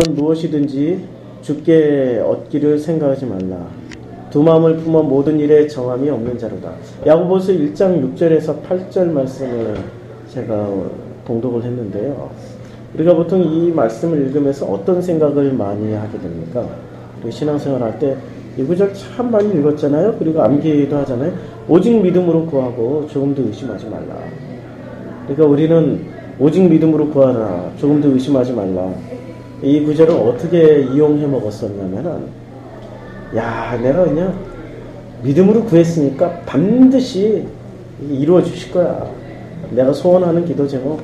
무엇이든지 주께 얻기를 생각하지 말라. 두 마음을 품어 모든 일에 정함이 없는 자로다. 야고보서 1장 6절에서 8절 말씀을 제가 봉독을 했는데요. 우리가 보통 이 말씀을 읽으면서 어떤 생각을 많이 하게 됩니까? 우리 신앙생활 할 때 이 구절 참 많이 읽었잖아요. 그리고 암기도 하잖아요. 오직 믿음으로 구하고 조금도 의심하지 말라. 그러니까 우리는 오직 믿음으로 구하라. 조금도 의심하지 말라. 이 구절을 어떻게 이용해 먹었었냐면은, 내가 그냥 믿음으로 구했으니까 반드시 이루어 주실 거야. 내가 소원하는 기도 제목,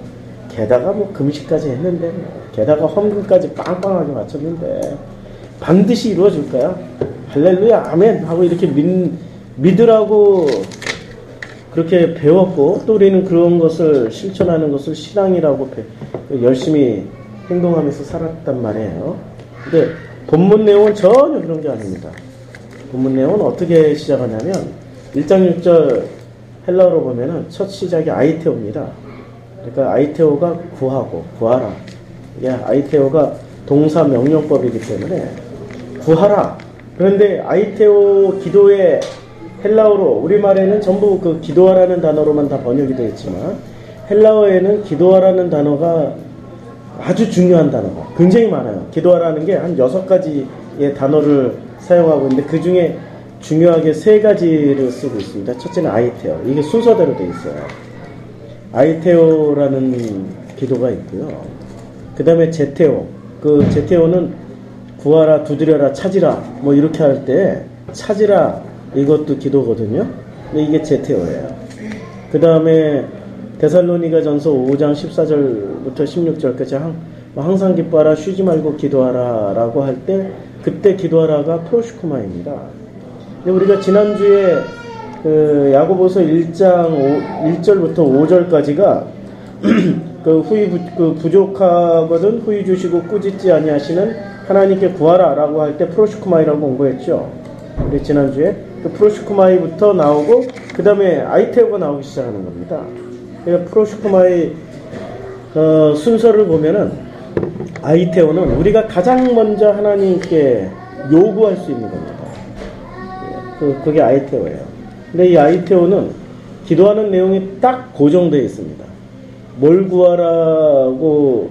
게다가 금식까지 했는데, 게다가 헌금까지 빵빵하게 맞췄는데, 반드시 이루어 줄 거야. 할렐루야, 아멘! 하고 이렇게 믿으라고 그렇게 배웠고, 또 우리는 그런 것을 실천하는 것을 신앙이라고 열심히 행동하면서 살았단 말이에요. 근데 본문 내용은 전혀 그런 게 아닙니다. 본문 내용은 어떻게 시작하냐면 1장 6절 헬라어로 보면은 첫 시작이 아이테오입니다. 그러니까 아이테오가 구하고 구하라. 이게 아이테오가 동사 명령법이기 때문에 구하라. 그런데 아이테오 기도의 헬라어로 우리말에는 전부 그 기도하라는 단어로만 다 번역이 되어 있지만 헬라어에는 기도하라는 단어가 아주 중요한 단어가 굉장히 많아요. 기도하라는 게 한 6가지의 단어를 사용하고 있는데 그 중에 중요하게 3가지를 쓰고 있습니다. 첫째는 아이테오. 이게 순서대로 되어 있어요. 아이테오라는 기도가 있고요. 그 다음에 제테오. 그 제테오는 구하라, 두드려라, 찾으라 이렇게 할 때 찾으라 이것도 기도거든요. 근데 이게 제테오예요. 그 다음에 데살로니가 전서 5장 14절부터 16절까지 항상 기뻐하라, 쉬지 말고 기도하라 라고 할 때 그때 기도하라가 프로시쿠마입니다. 우리가 지난주에 그 야고보서 1장 1절부터 5절까지가 부족하거든 후히 주시고 꾸짖지 아니하시는 하나님께 구하라 라고 할 때 프로시쿠마이라고 공부했죠. 우리 지난주에 그 프로시쿠마이부터 나오고 그 다음에 아이테오가 나오기 시작하는 겁니다. 그러니까 프로시쿠마의 순서를 보면은 아이테오는 우리가 가장 먼저 하나님께 요구할 수 있는 겁니다. 그게 아이테오예요. 근데 이 아이테오는 기도하는 내용이 딱 고정되어 있습니다. 뭘 구하라고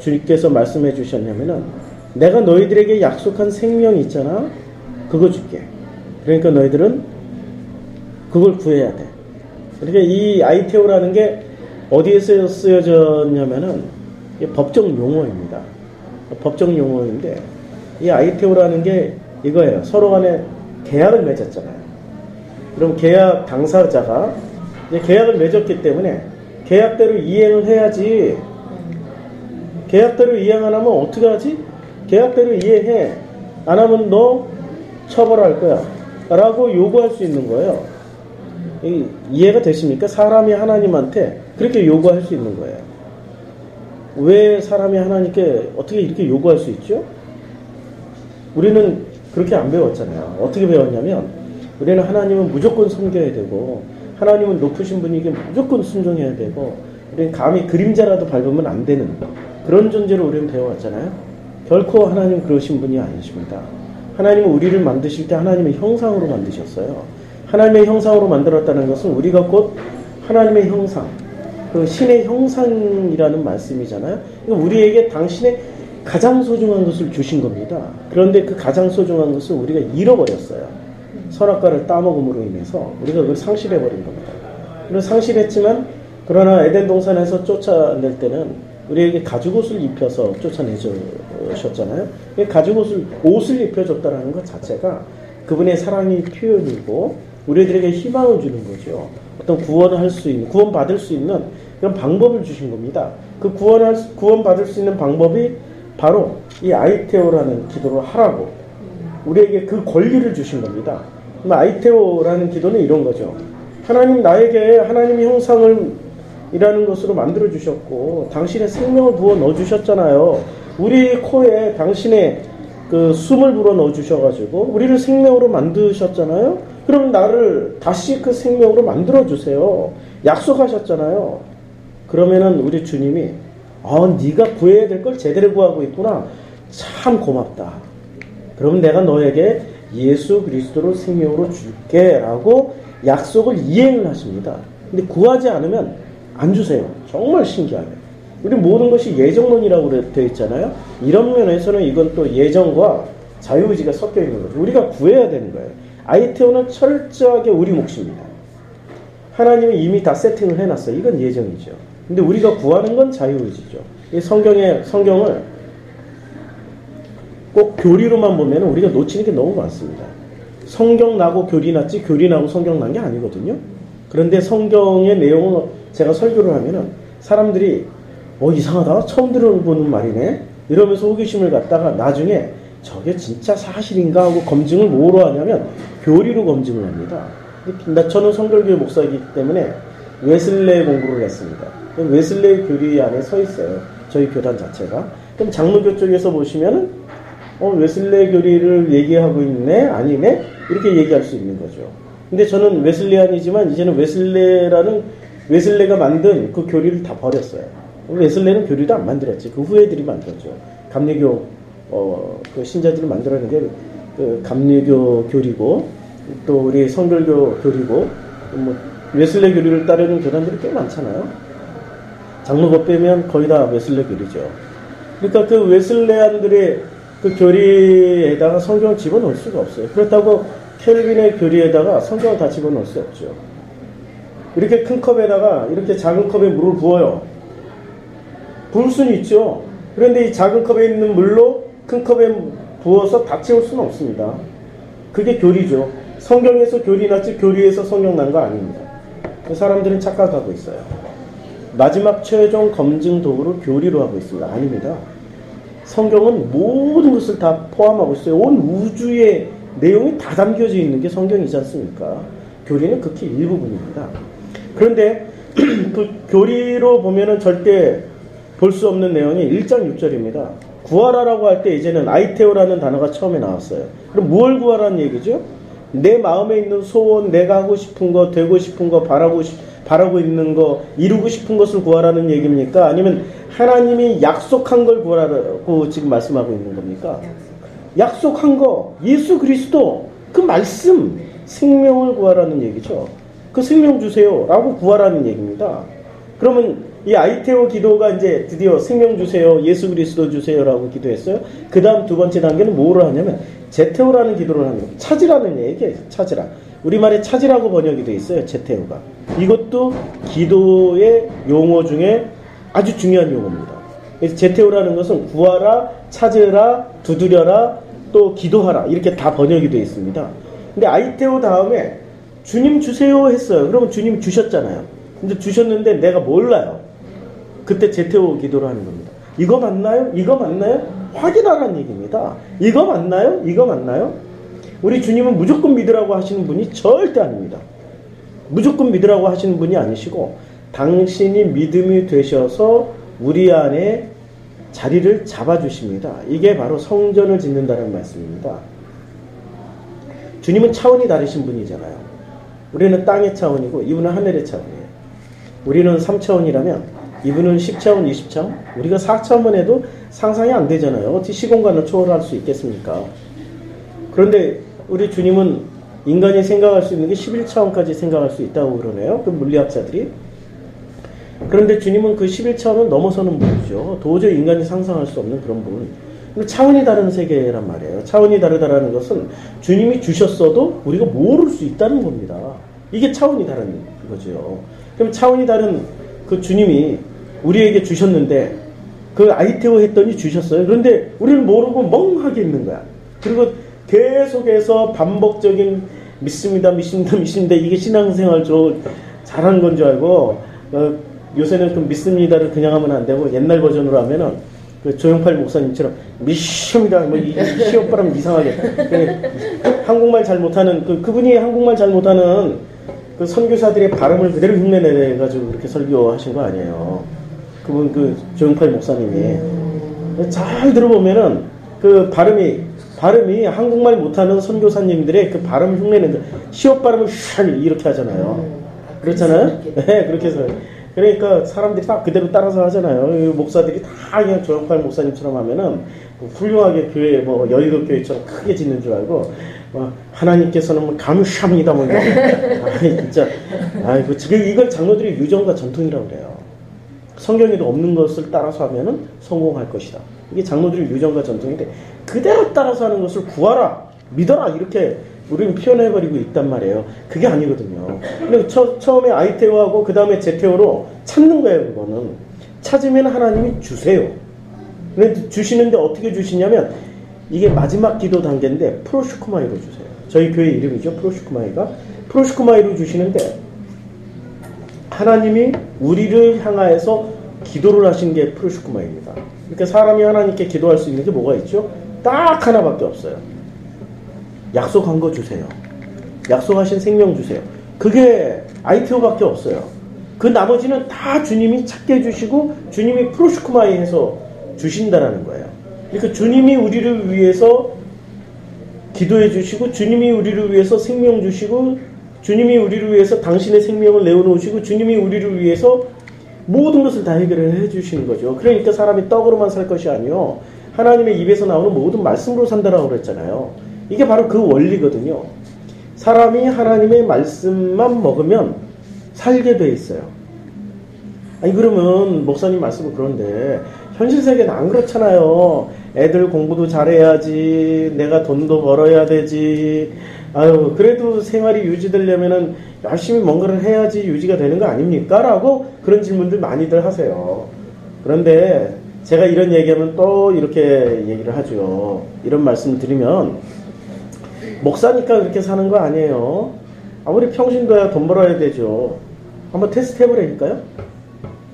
주님께서 말씀해 주셨냐면은 내가 너희들에게 약속한 생명이 있잖아. 그거 줄게. 그러니까 너희들은 그걸 구해야 돼. 그러니까 이 아이테오라는 게 어디에서 쓰여졌냐면은 법정 용어입니다. 법정 용어인데 이 아이테오라는 게 이거예요. 서로 간에 계약을 맺었잖아요. 그럼 계약 당사자가 이제 계약을 맺었기 때문에 계약대로 이행을 해야지. 계약대로 이행 안 하면 어떻게 하지? 계약대로 이행해. 안 하면 너 처벌할 거야. 라고 요구할 수 있는 거예요. 이해가 되십니까? 사람이 하나님한테 그렇게 요구할 수 있는 거예요. 왜 사람이 하나님께 어떻게 이렇게 요구할 수 있죠? 우리는 그렇게 안 배웠잖아요. 어떻게 배웠냐면 우리는 하나님은 무조건 섬겨야 되고 하나님은 높으신 분에게 무조건 순종해야 되고 우리는 감히 그림자라도 밟으면 안 되는 그런 존재로 우리는 배워왔잖아요. 결코 하나님 그러신 분이 아니십니다. 하나님은 우리를 만드실 때 하나님의 형상으로 만드셨어요. 하나님의 형상으로 만들었다는 것은 우리가 곧 하나님의 형상, 그 신의 형상이라는 말씀이잖아요. 우리에게 당신의 가장 소중한 것을 주신 겁니다. 그런데 그 가장 소중한 것을 우리가 잃어버렸어요. 선악과를 따먹음으로 인해서 우리가 그걸 상실해버린 겁니다. 그래서 상실했지만 그러나 에덴 동산에서 쫓아낼 때는 우리에게 가죽옷을 입혀서 쫓아내셨잖아요. 옷을 입혀줬다는 것 자체가 그분의 사랑의 표현이고 우리들에게 희망을 주는 거죠. 어떤 구원을 구원받을 수 있는 그런 방법을 주신 겁니다. 그 구원받을 수 있는 방법이 바로 이 아이테오라는 기도를 하라고 우리에게 그 권리를 주신 겁니다. 아이테오라는 기도는 이런 거죠. 하나님 나에게 하나님의 형상을 이라는 것으로 만들어 주셨고 당신의 생명을 부어 넣어 주셨잖아요. 우리 코에 당신의 그 숨을 불어 넣어 주셔가지고 우리를 생명으로 만드셨잖아요. 그럼 나를 다시 그 생명으로 만들어 주세요. 약속하셨잖아요. 그러면은 우리 주님이 네가 구해야 될 걸 제대로 구하고 있구나. 참 고맙다. 그러면 내가 너에게 예수 그리스도로 생명으로 줄게 라고 약속을 이행을 하십니다. 근데 구하지 않으면 안 주세요. 정말 신기하게. 우리 모든 것이 예정론이라고 되어 있잖아요. 이런 면에서는 이건 또 예정과 자유의지가 섞여 있는 거죠. 우리가 구해야 되는 거예요. 아이테오는 철저하게 우리 몫입니다. 하나님이 이미 다 세팅을 해놨어요. 이건 예정이죠. 근데 우리가 구하는 건 자유의지죠. 이 성경을 꼭 교리로만 보면 우리가 놓치는 게 너무 많습니다. 성경 나고 교리 났지 교리 나고 성경 난 게 아니거든요. 그런데 성경의 내용을 제가 설교를 하면은 사람들이 이상하다. 처음 들어보는 말이네. 이러면서 호기심을 갖다가 나중에 저게 진짜 사실인가 하고 검증을 뭐로 하냐면 교리로 검증을 합니다. 저는 성결교회 목사이기 때문에 웨슬레 공부를 했습니다. 웨슬레 교리 안에 서 있어요. 저희 교단 자체가. 그럼 장로교 쪽에서 보시면은 웨슬레 교리를 얘기하고 있네? 아니네? 이렇게 얘기할 수 있는 거죠. 근데 저는 웨슬레안이지만 이제는 웨슬레가 만든 그 교리를 다 버렸어요. 웨슬레는 교리도 안 만들었지. 그 후예들이 만들었죠. 감리교 그 신자들이 만들어낸 게 그 감리교 교리고 또 우리 성결교 교리고 뭐 웨슬레 교리를 따르는 교단들이 꽤 많잖아요. 장로교 빼면 거의 다 웨슬레 교리죠. 그러니까 그 웨슬레안들의 그 교리에다가 성경을 집어넣을 수가 없어요. 그렇다고 켈빈의 교리에다가 성경을 다 집어넣을 수 없죠. 이렇게 큰 컵에다가 이렇게 작은 컵에 물을 부어요. 부을 수는 있죠. 그런데 이 작은 컵에 있는 물로 큰 컵에 부어서 다 채울 수는 없습니다. 그게 교리죠. 성경에서 교리 났지 교리에서 성경 난 거 아닙니다. 사람들은 착각하고 있어요. 마지막 최종 검증 도구를 교리로 하고 있습니다. 아닙니다. 성경은 모든 것을 다 포함하고 있어요. 온 우주의 내용이 다 담겨져 있는 게 성경이지 않습니까? 교리는 극히 일부분입니다. 그런데 그 교리로 보면은 절대 볼 수 없는 내용이 1장 6절입니다. 구하라라고 할 때 이제는 아이테오라는 단어가 처음에 나왔어요. 그럼 뭘 구하라는 얘기죠? 내 마음에 있는 소원, 내가 하고 싶은 거, 되고 싶은 거, 바라고 있는 거, 이루고 싶은 것을 구하라는 얘기입니까? 아니면 하나님이 약속한 걸 구하라고 지금 말씀하고 있는 겁니까? 약속한 거, 예수 그리스도, 그 말씀, 생명을 구하라는 얘기죠. 그 생명 주세요 라고 구하라는 얘기입니다. 그러면 이 아이테오 기도가 이제 드디어 생명 주세요, 예수 그리스도 주세요 라고 기도했어요. 그 다음 두 번째 단계는 뭐를 하냐면 제테오라는 기도를 합니다. 찾으라는 얘기예요. 찾으라. 우리말에 찾으라고 번역이 되어 있어요. 제테오가. 이것도 기도의 용어 중에 아주 중요한 용어입니다. 그래서 제테오라는 것은 구하라, 찾으라, 두드려라, 또 기도하라 이렇게 다 번역이 되어 있습니다. 근데 아이테오 다음에 주님 주세요 했어요. 그러면 주님 주셨잖아요. 근데 주셨는데 내가 몰라요. 그때 제테오 기도를 하는 겁니다. 이거 맞나요? 이거 맞나요? 확인하라는 얘기입니다. 이거 맞나요? 이거 맞나요? 우리 주님은 무조건 믿으라고 하시는 분이 절대 아닙니다. 무조건 믿으라고 하시는 분이 아니시고 당신이 믿음이 되셔서 우리 안에 자리를 잡아주십니다. 이게 바로 성전을 짓는다는 말씀입니다. 주님은 차원이 다르신 분이잖아요. 우리는 땅의 차원이고 이분은 하늘의 차원이에요. 우리는 3차원이라면 이분은 10차원, 20차원? 우리가 4차원 해도 상상이 안 되잖아요. 어떻게 시공간을 초월할 수 있겠습니까? 그런데 우리 주님은 인간이 생각할 수 있는 게 11차원까지 생각할 수 있다고 그러네요. 그 물리학자들이. 그런데 주님은 그 11차원을 넘어서는 분이죠. 도저히 인간이 상상할 수 없는 그런 분. 차원이 다른 세계란 말이에요. 차원이 다르다라는 것은 주님이 주셨어도 우리가 모를 수 있다는 겁니다. 이게 차원이 다른 거죠. 그럼 차원이 다른 그 주님이 우리에게 주셨는데 그 아이테오 했더니 주셨어요. 그런데 우리는 모르고 멍하게 있는 거야. 그리고 계속해서 반복적인 믿습니다, 믿습니다, 믿습니다. 이게 신앙생활 잘하는 건 줄 알고 요새는 그 믿습니다를 그냥 하면 안 되고 옛날 버전으로 하면은 그 조용팔 목사님처럼 믿습니다. 뭐 이 시옷바람 이상하게 한국말 잘 못하는 그분이 한국말 잘 못하는 그 선교사들의 발음을 그대로 흉내내가지고 그렇게 설교하신 거 아니에요. 그분 그 조용팔 목사님이 잘 들어보면은 그 발음이 한국말 못하는 선교사님들의 그 발음 흉내내는 시옷 발음을 이렇게 하잖아요. 그렇잖아요. 네, 그렇게 해서 그러니까 사람들이 다 그대로 따라서 하잖아요. 목사들이 다 그냥 조영팔 목사님처럼 하면은 뭐 훌륭하게 교회 뭐 여의도 교회처럼 크게 짓는 줄 알고 하나님께서는 뭐 감사합니다 뭐 아 진짜 아이고 지금 이걸 장로들이 유전과 전통이라고 그래요. 성경에도 없는 것을 따라서 하면은 성공할 것이다. 이게 장로들의 유전과 전통인데 그대로 따라서 하는 것을 구하라 믿어라 이렇게 우리는 표현해버리고 있단 말이에요. 그게 아니거든요. 근데 처음에 아이테오하고 그 다음에 제테오로 찾는 거예요. 그거는 찾으면 하나님이 주세요. 근데 주시는데 어떻게 주시냐면 이게 마지막 기도 단계인데 프로슈쿠마이로 주세요. 저희 교회 이름이죠. 프로슈쿠마이가 프로슈쿠마이로 주시는데 하나님이 우리를 향하여서 기도를 하신 게 프로슈쿠마입니다. 그러니까 사람이 하나님께 기도할 수 있는 게 뭐가 있죠? 딱 하나밖에 없어요. 약속한 거 주세요. 약속하신 생명 주세요. 그게 아이테오밖에 없어요. 그 나머지는 다 주님이 찾게 해주시고 주님이 프로슈쿠마이 해서 주신다라는 거예요. 그러니까 주님이 우리를 위해서 기도해 주시고 주님이 우리를 위해서 생명 주시고 주님이 우리를 위해서 당신의 생명을 내어놓으시고 주님이 우리를 위해서 모든 것을 다 해결을 해주시는 거죠. 그러니까 사람이 떡으로만 살 것이 아니요 하나님의 입에서 나오는 모든 말씀으로 산다라고 그랬잖아요. 이게 바로 그 원리거든요. 사람이 하나님의 말씀만 먹으면 살게 돼 있어요. 아니 그러면 목사님 말씀은 그런데 현실 세계는 안 그렇잖아요. 애들 공부도 잘해야지, 내가 돈도 벌어야 되지. 아유 그래도 생활이 유지되려면은 열심히 뭔가를 해야지 유지가 되는 거 아닙니까? 라고 그런 질문들 많이들 하세요. 그런데 제가 이런 얘기하면 또 이렇게 얘기를 하죠. 이런 말씀을 드리면 목사니까 그렇게 사는 거 아니에요. 아무리 평신도야 돈 벌어야 되죠. 한번 테스트 해보라니까요.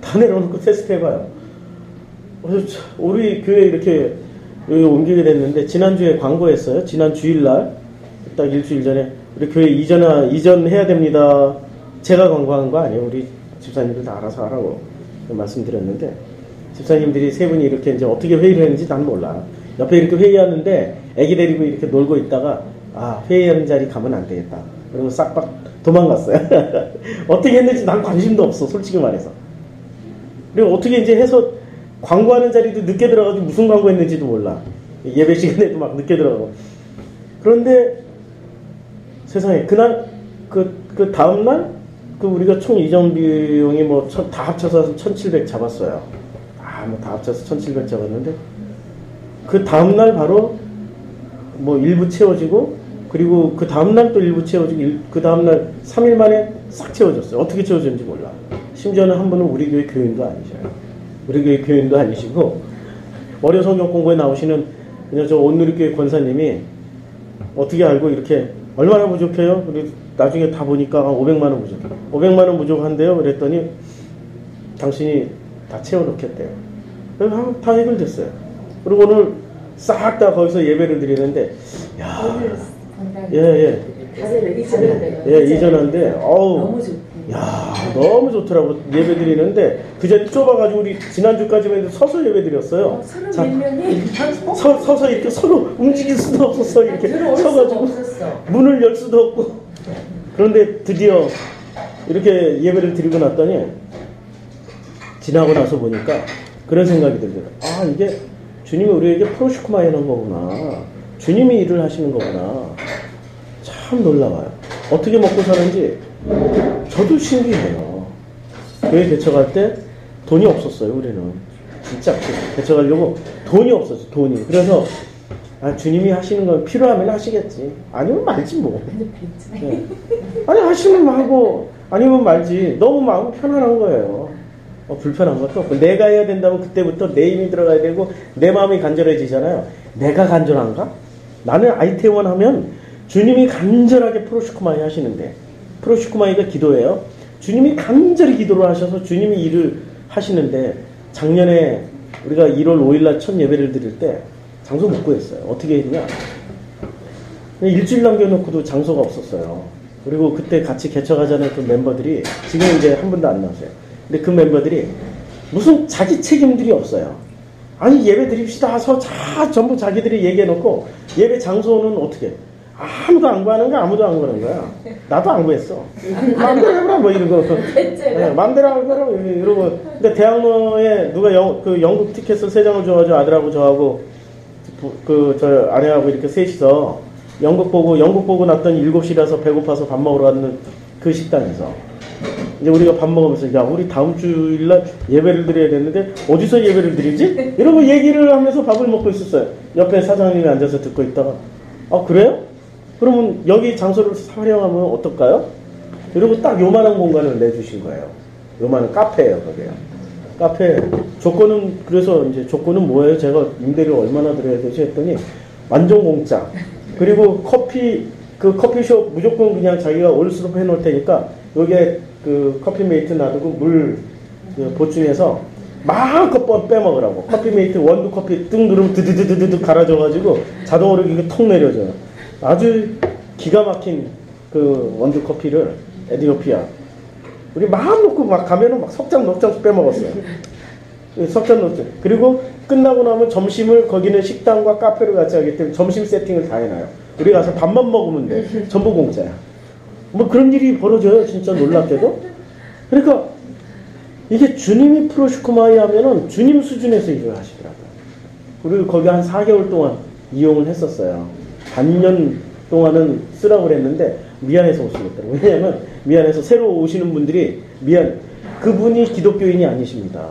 다 내려놓고 테스트 해봐요. 우리 교회 이렇게 여기 옮기게 됐는데 지난주에 광고했어요. 지난 주일날 딱 일주일 전에 우리 교회 이전해야 됩니다. 제가 광고한 거 아니에요. 우리 집사님들 다 알아서 하라고 말씀드렸는데 집사님들이 세 분이 이렇게 이제 어떻게 회의를 했는지 난 몰라. 옆에 이렇게 회의하는데 애기 데리고 이렇게 놀고 있다가 회의하는 자리 가면 안 되겠다. 그리고 싹박 도망갔어요. 어떻게 했는지 난 관심도 없어. 솔직히 말해서. 그리고 어떻게 이제 해서 광고하는 자리도 늦게 들어가지고 무슨 광고 했는지도 몰라. 예배 시간에도 막 늦게 들어가고. 그런데 세상에 그날 그 다음날 우리가 총 이전 비용이 뭐 다 합쳐서 1,700 잡았어요. 뭐 다 합쳐서 1,700 잡았는데 그 다음날 바로 뭐 일부 채워지고 그리고 그 다음날 또 일부 채워지고 그 다음날 3일 만에 싹 채워졌어요. 어떻게 채워졌는지 몰라. 심지어는 한 분은 우리 교회 교인도 아니셔요. 우리 교회 교인도 아니시고 월요 성경 공부에 나오시는 그냥 저 온누리교회 권사님이 어떻게 알고 이렇게 얼마나 부족해요? 그리고 나중에 다 보니까 500만 원 부족해요. 500만 원 부족한데요. 그랬더니 당신이 다 채워놓겠대요. 그래서 다 해결됐어요. 그리고 오늘 싹 다 거기서 예배를 드리는데 야, 예, 이전한데 어우 너무 좋더라고. 예배 드리는데 그 전에 좁아가지고 우리 지난주까지만 해도 서서 예배 드렸어요. 서서 이렇게 서로 움직일 수도 없었어. 이렇게 서가지고 문을 열 수도 없고. 그런데 드디어 이렇게 예배를 드리고 났더니 지나고 나서 보니까 그런 생각이 들더라고요. 이게 주님이 우리에게 프로시쿠마이 하는 거구나. 주님이 일을 하시는 거구나. 참 놀라워요. 어떻게 먹고 사는지 저도 신기해요. 교회 개척할 때 돈이 없었어요. 우리는 진짜 개척하려고 돈이 없었어요. 돈이. 그래서 주님이 하시는 건 필요하면 하시겠지. 아니면 말지 뭐. 네. 아니 하시면 하고 아니면 말지. 너무 마음 편안한 거예요. 불편한 것도 없고 내가 해야 된다면 그때부터 내 힘이 들어가야 되고 내 마음이 간절해지잖아요. 내가 간절한가? 나는 아이테원 하면 주님이 간절하게 프로시쿠마이 하시는데 프로시쿠마이가 기도예요. 주님이 간절히 기도를 하셔서 주님이 일을 하시는데 작년에 우리가 1월 5일날 첫 예배를 드릴 때 장소 못 구했어요. 어떻게 했냐? 일주일 남겨놓고도 장소가 없었어요. 그리고 그때 같이 개척하자는 그 멤버들이 지금 이제 한 분도 안 나오세요. 근데 그 멤버들이 무슨 자기 책임들이 없어요. 아니 예배 드립시다 해서 전부 자기들이 얘기해놓고 예배 장소는 어떻게 아무도 안 구하는 거야. 아무도 안 구하는 거야. 나도 안 구했어. 마음대로 해보라 뭐 이러고. 네, 마음대로 해보라 이러고. 근데 대학로에 누가 그 영국 티켓을 3장을 줘가지고 아들하고 저하고 저 아내하고 이렇게 셋이서 영국 보고 났더니 7시라서 배고파서 밥 먹으러 갔는 그 식당에서 이제 우리가 밥 먹으면서 야 우리 다음 주일날 예배를 드려야 되는데 어디서 예배를 드리지? 이러고 얘기를 하면서 밥을 먹고 있었어요. 옆에 사장님이 앉아서 듣고 있다가 아 그래요? 그러면 여기 장소를 활용하면 어떨까요? 이러고 딱 요만한 공간을 내주신 거예요. 요만한 카페예요 거기요. 카페 조건은 그래서 이제 조건은 뭐예요? 제가 임대료 얼마나 드려야 되지 했더니 완전 공짜. 그리고 그 커피숍 무조건 그냥 자기가 올수록 해놓을 테니까 여기에 그 커피메이트 놔두고 물 보충해서 마음껏 빼먹으라고. 커피메이트 원두 커피 뜬 누르면 드드드드드 갈아줘가지고 자동으로 이게 통 내려줘요. 아주 기가 막힌 그 원두 커피를 에티오피아 우리 마음 놓고 막 가면은 막 석잔 넉잔 빼먹었어요. 석잔 넉잔. 그리고 끝나고 나면 점심을 거기는 식당과 카페를 같이 하기 때문에 점심 세팅을 다 해놔요. 우리 가서 밥만 먹으면 돼. 전부 공짜야. 뭐 그런 일이 벌어져요. 진짜 놀랍게도. 그러니까 이게 주님이 프로슈크마이 하면은 주님 수준에서 일을 하시더라고요. 그리고 거기 한 4개월 동안 이용을 했었어요. 반년 동안은 쓰라고 그랬는데 미안해서 못 쓰겠더라고요. 왜냐하면 미안해서 새로 오시는 분들이 그분이 기독교인이 아니십니다.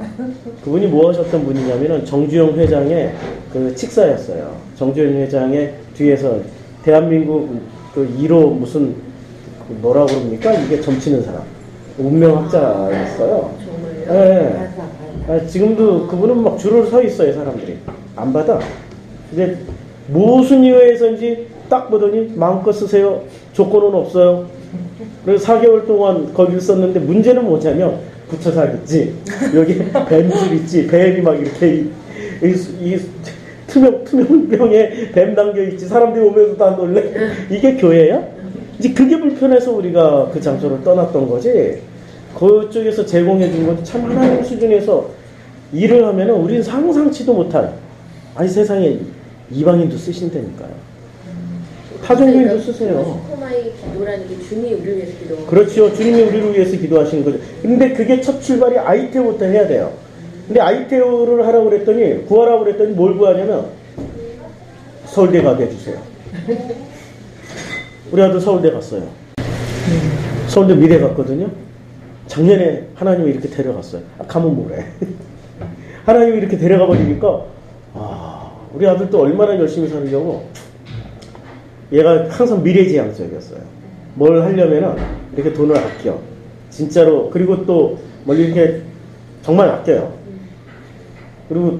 그분이 뭐 하셨던 분이냐면은 정주영 회장의 그 칙사였어요. 정주영 회장의 뒤에서 대한민국 그 1호 무슨 뭐라고 그럽니까? 이게 점치는 사람. 운명학자였어요. 네. 지금도 그분은 막 줄을 서 있어요, 사람들이. 안 받아. 이제 무슨 이유에서인지 딱 보더니 마음껏 쓰세요. 조건은 없어요. 그래서 4개월 동안 거기를 썼는데 문제는 뭐냐면 붙여사겠지. 여기 뱀줄 있지. 뱀이 막 이렇게 이 투명병에 뱀 담겨있지. 사람들이 오면서 다 놀래. 이게 교회야? 이제 그게 불편해서 우리가 그 장소를 떠났던 거지. 그쪽에서 제공해 준 것도 참 하나님 수준에서 일을 하면은 우리는 상상치도 못할 아니 세상에 이방인도 쓰신다니까요. 타종교인도 쓰세요. 슈퍼마이 기도라는 게 주님이 우리를 위해서 기도. 그렇죠. 주님이 우리를 위해서 기도하시는 거죠. 근데 그게 첫 출발이 아이테오부터 해야 돼요. 근데 아이테오를 하라고 그랬더니 구하라고 그랬더니 뭘 구하냐면 서울대 가게 해주세요. 우리 아들 서울대 갔어요. 서울대 미대 갔거든요. 작년에 하나님이 이렇게 데려갔어요. 가면 뭐래. 하나님이 이렇게 데려가 버리니까 우리 아들도 얼마나 열심히 살려고 얘가 항상 미래지향적이었어요. 뭘 하려면은 이렇게 돈을 아껴. 진짜로. 그리고 또 멀리 이렇게 정말 아껴요. 그리고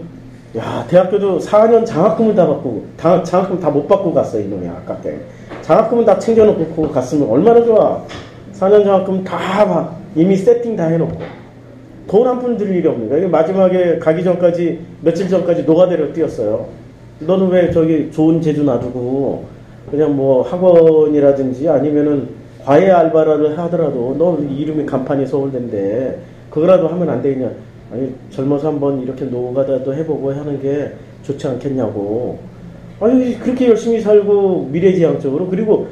대학교도 4년 장학금을 다 받고 장학금 다 못 받고 갔어 이놈이 아깝게. 장학금은 다 챙겨놓고 갔으면 얼마나 좋아. 4년 장학금 다 이미 세팅 다 해놓고 돈 한 푼 들 일이 없는 거야. 마지막에 가기 전까지 며칠 전까지 노가다를 뛰었어요. 너는 왜 저기 좋은 재주 놔두고 그냥 뭐 학원이라든지 아니면은 과외 알바를 하더라도 너 이름이 간판이 서울대인데 그거라도 하면 안 되겠냐. 아니 젊어서 한번 이렇게 노가다도 해보고 하는 게 좋지 않겠냐고. 아니 그렇게 열심히 살고 미래지향적으로 그리고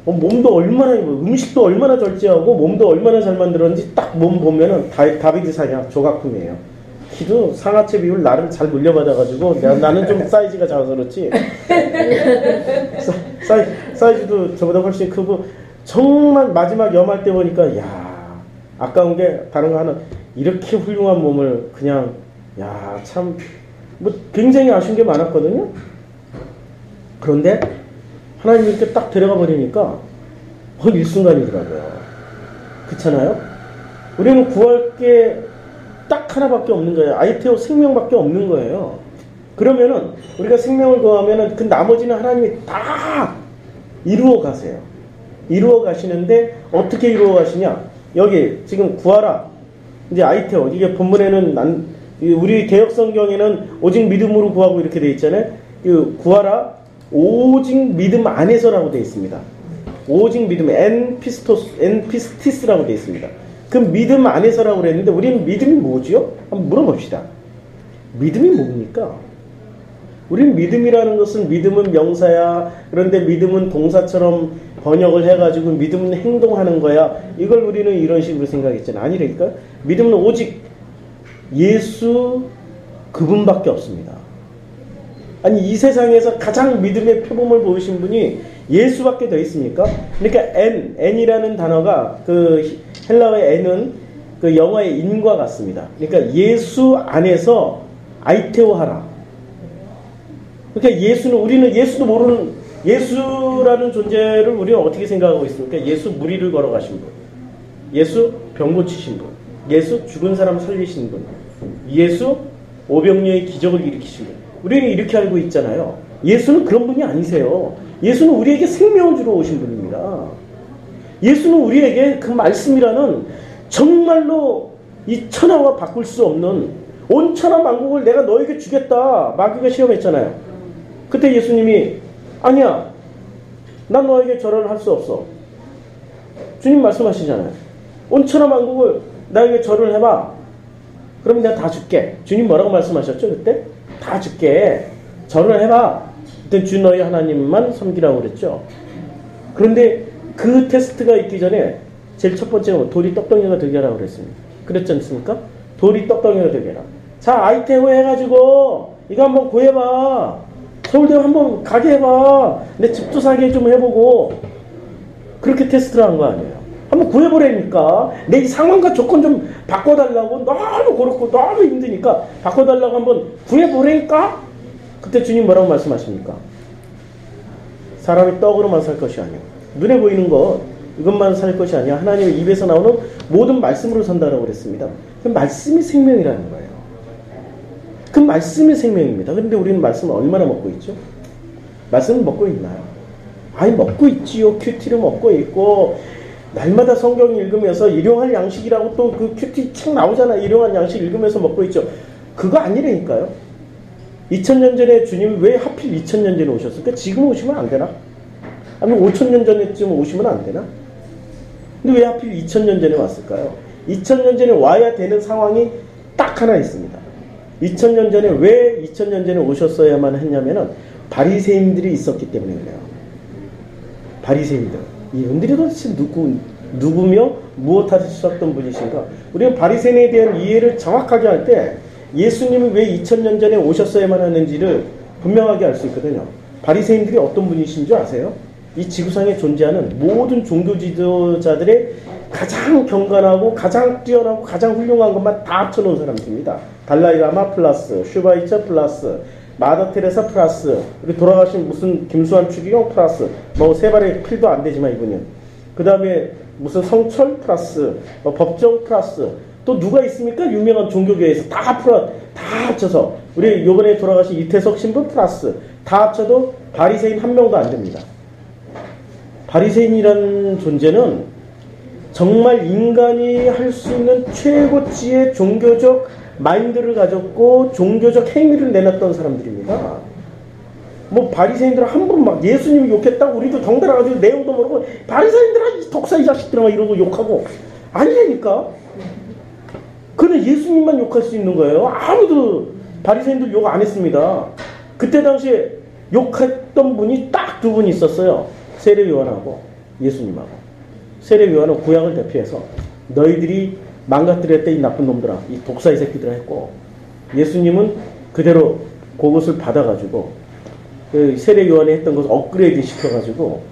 몸도 얼마나 음식도 얼마나 절제하고 몸도 얼마나 잘 만들었는지 딱 몸 보면은 다비드 사냥 조각품이에요. 키도 상하체 비율 나를 잘 물려받아가지고 나는 좀 사이즈가 작아서 그렇지 사이즈도 저보다 훨씬 크고 정말 마지막 염할 때 보니까 아까운 게 다른 거 하나 이렇게 훌륭한 몸을 그냥 참 뭐 굉장히 아쉬운 게 많았거든요. 그런데 하나님이 이렇게 딱 데려가 버리니까 일순간이더라고요. 그렇잖아요? 우리는 구할 게 딱 하나밖에 없는 거예요. 아이테오 생명밖에 없는 거예요. 그러면은 우리가 생명을 구하면은 그 나머지는 하나님이 다 이루어 가세요. 이루어 가시는데 어떻게 이루어 가시냐? 여기 지금 구하라. 이제 아이테오 이게 본문에는 우리 개역 성경에는 오직 믿음으로 구하고 이렇게 돼 있잖아요. 구하라 오직 믿음 안에서라고 돼 있습니다. 오직 믿음 엔피스티스라고 돼 있습니다. 그 믿음 안에서라고 그랬는데 우리는 믿음이 뭐지요? 한번 물어봅시다. 믿음이 뭡니까? 우리는 믿음이라는 것은 믿음은 명사야. 그런데 믿음은 동사처럼 번역을 해가지고 믿음은 행동하는 거야. 이걸 우리는 이런 식으로 생각했잖아요. 아니라니까. 믿음은 오직 예수 그분밖에 없습니다. 아니 이 세상에서 가장 믿음의 표범을 보이신 분이 예수밖에 더 있습니까? 그러니까 N이라는 단어가 그 헬라어의 N은 그 영어의 인과 같습니다. 그러니까 예수 안에서 아이테오하라. 그러니까 예수는 우리는 예수도 모르는 예수라는 존재를 우리는 어떻게 생각하고 있습니까? 예수 무리를 걸어가신 분, 예수 병 고치신 분, 예수 죽은 사람 살리신 분, 예수 오병이어의 기적을 일으키신 분. 우리는 이렇게 알고 있잖아요. 예수는 그런 분이 아니세요. 예수는 우리에게 생명을 주러 오신 분입니다. 예수는 우리에게 그 말씀이라는 정말로 이 천하와 바꿀 수 없는 온 천하 만국을 내가 너에게 주겠다. 마귀가 시험했잖아요. 그때 예수님이 아니야. 난 너에게 절을 할 수 없어. 주님 말씀하시잖아요. 온 천하 만국을 나에게 절을 해봐. 그럼 내가 다 줄게. 주님 뭐라고 말씀하셨죠? 그때? 다 줄게. 절을 해봐. 그때 주 너희 하나님만 섬기라고 그랬죠. 그런데 그 테스트가 있기 전에 제일 첫 번째는 돌이 떡덩이가 되게 하라고 그랬습니다. 그랬지 않습니까? 돌이 떡덩이가 되게 해라. 자, 아이테오 해가지고 이거 한번 구해봐. 서울대 한번 가게 해봐. 내 집도 사게 좀 해보고. 그렇게 테스트를 한 거 아니에요. 한번 구해보라니까. 내 이 상황과 조건 좀 바꿔달라고. 너무 그렇고 너무 힘드니까 바꿔달라고 한번 구해보라니까. 그때 주님 뭐라고 말씀하십니까? 사람이 떡으로만 살 것이 아니오. 눈에 보이는 것 이것만 살 것이 아니야. 하나님의 입에서 나오는 모든 말씀으로 산다라고 그랬습니다. 그 말씀이 생명이라는 거예요. 그 말씀이 생명입니다. 그런데 우리는 말씀을 얼마나 먹고 있죠? 말씀을 먹고 있나요? 아니 먹고 있지요. 큐티를 먹고 있고 날마다 성경 읽으면서 일용할 양식이라고 또 그 큐티 책 나오잖아요. 일용할 양식 읽으면서 먹고 있죠. 그거 아니라니까요. 2000년 전에 주님이 왜 하필 2000년 전에 오셨을까? 지금 오시면 안 되나? 아니면 5000년 전에쯤 오시면 안 되나? 근데 왜 하필 2000년 전에 왔을까요? 2000년 전에 와야 되는 상황이 딱 하나 있습니다. 2000년 전에 왜 2000년 전에 오셨어야만 했냐면은 바리새인들이 있었기 때문에 그래요. 바리새인들. 이분들이 도대체 누구며 무엇 하셨던 분이신가? 우리는 바리새인에 대한 이해를 정확하게 할 때 예수님이 왜 2000년 전에 오셨어야만 하는지를 분명하게 알 수 있거든요. 바리새인들이 어떤 분이신 줄 아세요? 이 지구상에 존재하는 모든 종교 지도자들의 가장 경건하고 가장 뛰어나고 가장 훌륭한 것만 다 합쳐놓은 사람들입니다. 달라이라마 플러스, 슈바이처 플러스, 마더 테레사 플러스, 우리 돌아가신 무슨 김수환 추기경 플러스, 뭐 세 발의 필도 안 되지만 이분은. 그 다음에 무슨 성철 플러스, 법정 플러스, 또 누가 있습니까? 유명한 종교계에서 다 합쳐서 우리 요번에 돌아가신 이태석 신부 플러스 다 합쳐도 바리새인 한 명도 안 됩니다. 바리새인이라는 존재는 정말 인간이 할 수 있는 최고치의 종교적 마인드를 가졌고 종교적 행위를 내놨던 사람들입니다. 뭐 바리새인들은 한 번 막 예수님이 욕했다고 우리도 덩달아 가지고 내용도 모르고 바리새인들아 독사 이 자식들아 막 이러고 욕하고 아니라니까. 그는 예수님만 욕할 수 있는 거예요. 아무도 바리새인들 욕 안 했습니다. 그때 당시에 욕했던 분이 딱 두 분 있었어요. 세례요한하고 예수님하고. 세례요한은 구약을 대표해서 너희들이 망가뜨렸다 이 나쁜 놈들아, 이 독사 이 새끼들아 했고, 예수님은 그대로 그것을 받아가지고 그 세례요한이 했던 것을 업그레이드 시켜가지고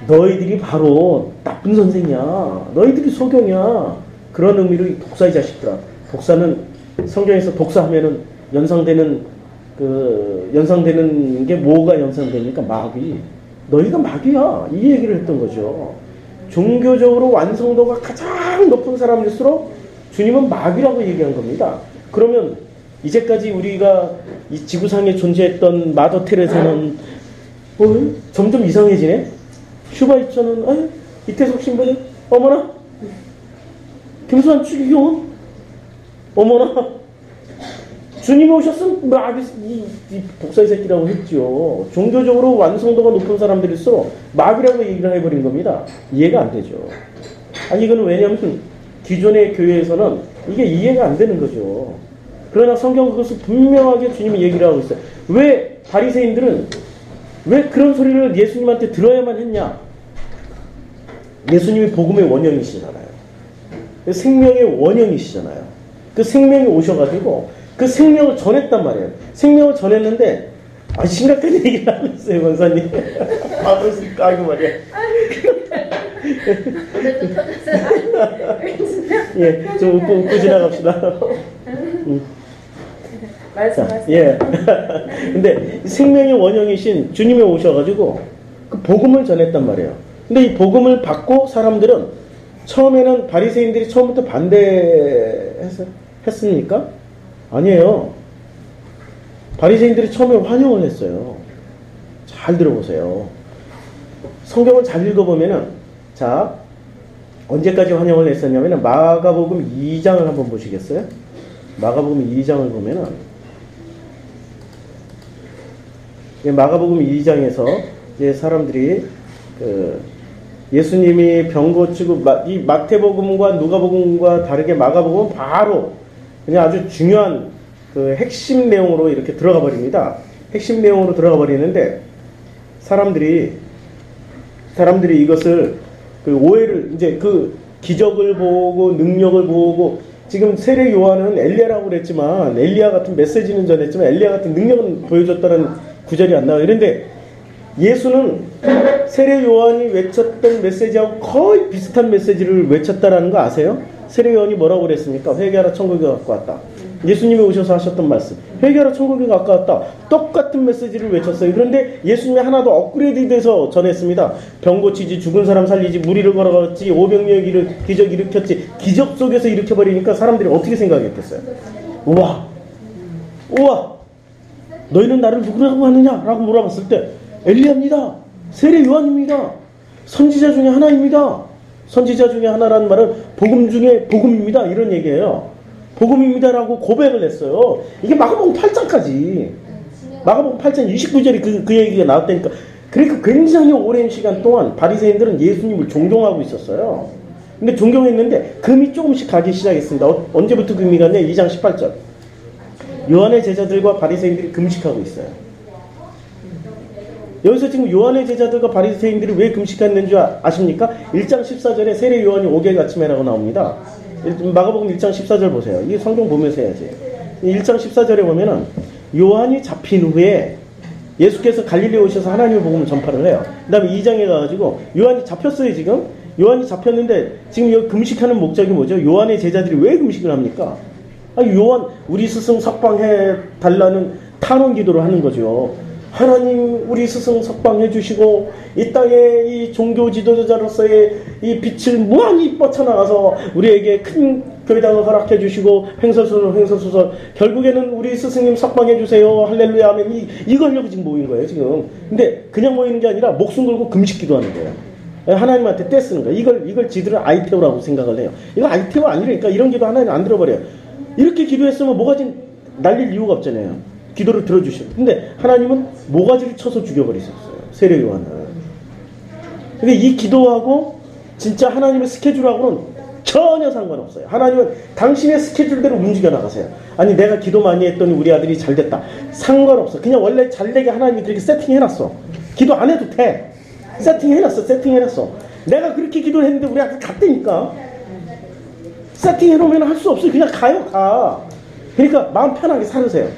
너희들이 바로 나쁜 선생이야, 너희들이 소경이야, 그런 의미로 이 독사 이 자식들아. 독사는 성경에서 독사하면은 연상되는 게 뭐가 연상되니까 마귀. 너희가 마귀야, 이 얘기를 했던 거죠. 종교적으로 완성도가 가장 높은 사람일수록 주님은 마귀라고 얘기한 겁니다. 그러면 이제까지 우리가 이 지구상에 존재했던 마더 테레사는 점점 이상해지네. 슈바이처는 이태석 신부는 어머나, 김수환 추기경은 어머나, 주님이 오셨으면 마귀 이 독사의 새끼라고 했죠. 종교적으로 완성도가 높은 사람들일수록 마귀라고 얘기를 해버린 겁니다. 이해가 안 되죠. 아니 이거는 왜냐하면 기존의 교회에서는 이게 이해가 안 되는 거죠. 그러나 성경 그것을 분명하게 주님이 얘기를 하고 있어요. 왜 바리새인들은 왜 그런 소리를 예수님한테 들어야만 했냐? 예수님이 복음의 원형이시잖아요. 생명의 원형이시잖아요. 그 생명이 오셔가지고 그 생명을 전했단 말이에요. 생명을 전했는데 심각한 얘기를 하고 있어요, 권사님. 그러니까 아이고 말이야. 오늘도 터졌어요. 예, 좀 웃고 지나갑시다. 말씀. 예. 근데 생명의 원형이신 주님이 오셔가지고 그 복음을 전했단 말이에요. 근데 이 복음을 받고 사람들은 처음에는 바리새인들이 처음부터 반대했습니까? 아니에요. 바리새인들이 처음에 환영을 했어요. 잘 들어보세요. 성경을 잘 읽어보면은, 자, 언제까지 환영을 했었냐면은 마가복음 2장을 한번 보시겠어요? 마가복음 2장을 보면은, 마가복음 2장에서 이제 사람들이 예수님이 병 고치고 이 마태복음과 누가복음과 다르게 마가복음은 바로 그냥 아주 중요한 그 핵심 내용으로 이렇게 들어가 버립니다. 핵심 내용으로 들어가 버리는데 사람들이 이것을 그 오해를 이제 그 기적을 보고 능력을 보고 지금 세례 요한은 엘리야라고 그랬지만 엘리야 같은 메시지는 전했지만 엘리야 같은 능력은 보여줬다는 구절이 안 나와요. 그런데 예수는 세례 요한이 외쳤던 메시지하고 거의 비슷한 메시지를 외쳤다라는 거 아세요? 세례 요한이 뭐라고 그랬습니까? 회개하라 천국이 가까웠다. 예수님이 오셔서 하셨던 말씀. 회개하라 천국이 가까웠다. 똑같은 메시지를 외쳤어요. 그런데 예수님이 하나 더 업그레이드 돼서 전했습니다. 병 고치지, 죽은 사람 살리지, 무리를 걸어갔지, 오병이어 기적 일으켰지. 기적 속에서 일으켜버리니까 사람들이 어떻게 생각했겠어요? 우와! 너희는 나를 누구라고 하느냐? 라고 물어봤을 때 엘리야입니다. 세례 요한입니다. 선지자 중에 하나입니다. 선지자 중에 하나라는 말은 복음 중에 복음입니다. 이런 얘기예요. 복음입니다라고 고백을 했어요. 이게 마가복음 8장까지. 마가복음 8장 29절이 그 얘기가 나왔다니까. 그러니까 굉장히 오랜 시간 동안 바리새인들은 예수님을 존경하고 있었어요. 근데 존경했는데 금이 조금씩 가기 시작했습니다. 언제부터 금이 갔냐? 2장 18절. 요한의 제자들과 바리새인들이 금식하고 있어요. 여기서 지금 요한의 제자들과 바리새인들이 왜 금식했는 줄 아십니까? 1장 14절에 세례 요한이 오개 아침에라고 나옵니다. 마가복음 1장 14절 보세요. 이 성경 보면서 해야지. 1장 14절에 보면은 요한이 잡힌 후에 예수께서 갈릴리에 오셔서 하나님의 복음을 전파를 해요. 그 다음에 2장에 가가지고 요한이 잡혔어요. 지금 요한이 잡혔는데 지금 여기 금식하는 목적이 뭐죠? 요한의 제자들이 왜 금식을 합니까? 요한 우리 스승 석방해 달라는 탄원 기도를 하는 거죠. 하나님 우리 스승 석방해 주시고 이 땅에 이 종교 지도자로서의 이 빛을 무한히 뻗쳐나가서 우리에게 큰 교회당을 허락해 주시고 횡설수설 결국에는 우리 스승님 석방해 주세요. 할렐루야 아멘. 이거 하려고 지금 모인 거예요 지금. 근데 그냥 모이는 게 아니라 목숨 걸고 금식 기도하는 거예요. 하나님한테 떼쓰는 거예요. 이걸 지들은 아이테오라고 생각을 해요. 이거 아이테오 아니라니까. 이런 기도 하나님 안 들어버려요. 이렇게 기도했으면 모가지 날릴 이유가 없잖아요. 기도를 들어주시고. 근데 하나님은 모가지를 쳐서 죽여버리셨어요. 세례 요한은. 그러니까 이 기도하고 진짜 하나님의 스케줄하고는 전혀 상관없어요. 하나님은 당신의 스케줄대로 움직여 나가세요. 아니 내가 기도 많이 했더니 우리 아들이 잘 됐다. 상관없어. 그냥 원래 잘 되게 하나님이 그렇게 세팅해놨어. 기도 안 해도 돼. 세팅해놨어. 내가 그렇게 기도를 했는데 우리 아들 갔다니까. 세팅해놓으면 할 수 없어요. 그냥 가. 그러니까 마음 편하게 살으세요.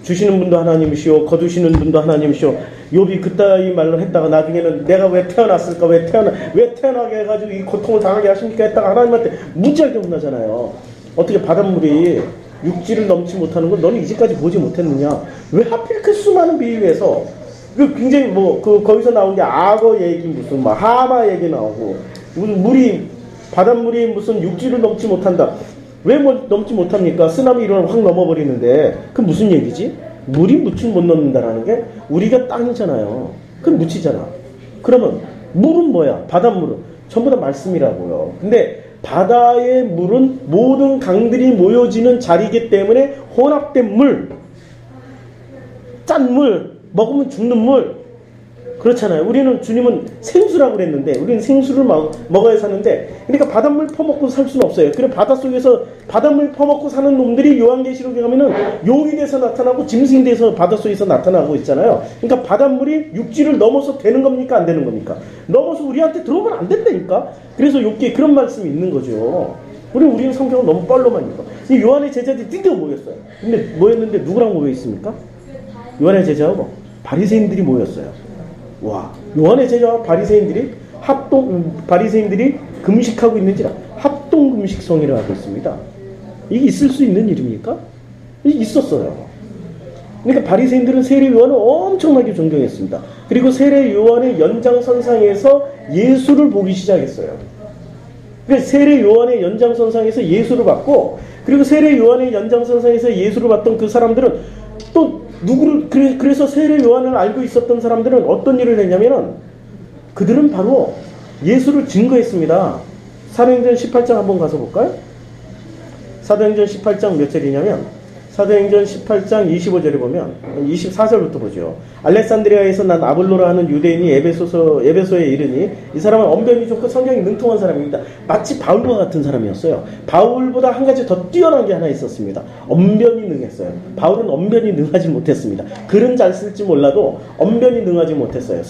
주시는 분도 하나님이시오. 거두시는 분도 하나님이시오. 욥이 그따위 말로 했다가 나중에는 내가 왜 태어났을까? 왜 태어나게 해가지고 이 고통을 당하게 하십니까? 했다가 하나님한테 무지하게 혼나잖아요. 어떻게 바닷물이 육지를 넘지 못하는 걸 너는 이제까지 보지 못했느냐? 왜 하필 그 수많은 비유에서 굉장히 거기서 나온 게 악어 얘기 무슨 하마 얘기 나오고 무슨 바닷물이 무슨 육지를 넘지 못한다. 왜 넘지 못합니까? 쓰나미 일어나면 확 넘어버리는데 그 무슨 얘기지? 물이 묻힐 못 넘는다라는 게 우리가 땅이잖아요. 그럼 묻히잖아. 그러면 물은 뭐야? 바닷물은 전부 다 말씀이라고요. 근데 바다의 물은 모든 강들이 모여지는 자리이기 때문에 혼합된 물, 짠 물, 먹으면 죽는 물, 그렇잖아요. 우리는 주님은 생수라고 그랬는데 우리는 생수를 먹어야 사는데 그러니까 바닷물 퍼먹고 살 수는 없어요. 그래 바닷속에서 바닷물 퍼먹고 사는 놈들이 요한계시록에 가면은 용이 돼서 나타나고 짐승이 돼서 바닷속에서 나타나고 있잖아요. 그러니까 바닷물이 육지를 넘어서 되는 겁니까? 안 되는 겁니까? 넘어서 우리한테 들어오면 안 된다니까. 그래서 욥기에 그런 말씀이 있는 거죠. 우리는 성경을 너무 뻘로만 읽어. 이 요한의 제자들이 드디어 모였어요. 근데 모였는데 누구랑 모여 있습니까? 요한의 제자하고 바리새인들이 모였어요. 와, 요한의 제자와 바리새인들이 바리새인들이 금식하고 있는지라 합동 금식성회를 하고 있습니다. 이게 있을 수 있는 일입니까? 이게 있었어요. 그러니까 바리새인들은 세례 요한을 엄청나게 존경했습니다. 그리고 세례 요한의 연장선상에서 예수를 보기 시작했어요. 그러니까 세례 요한의 연장선상에서 예수를 봤고, 그리고 세례 요한의 연장선상에서 예수를 봤던 그 사람들은 또 그래서 세례 요한을 알고 있었던 사람들은 어떤 일을 했냐면은 그들은 바로 예수를 증거했습니다. 사도행전 18장 한번 가서 볼까요? 사도행전 18장 몇 절이냐면 사도행전 18장 25절에 보면 24절부터 보죠. 알렉산드리아에서 난 아볼로라 하는 유대인이 에베소에 이르니 이 사람은 언변이 좋고 성경이 능통한 사람입니다. 마치 바울과 같은 사람이었어요. 바울보다 한 가지 더 뛰어난 게 하나 있었습니다. 언변이 능했어요. 바울은 언변이 능하지 못했습니다. 글은 잘 쓸지 몰라도 언변이 능하지 못했어요.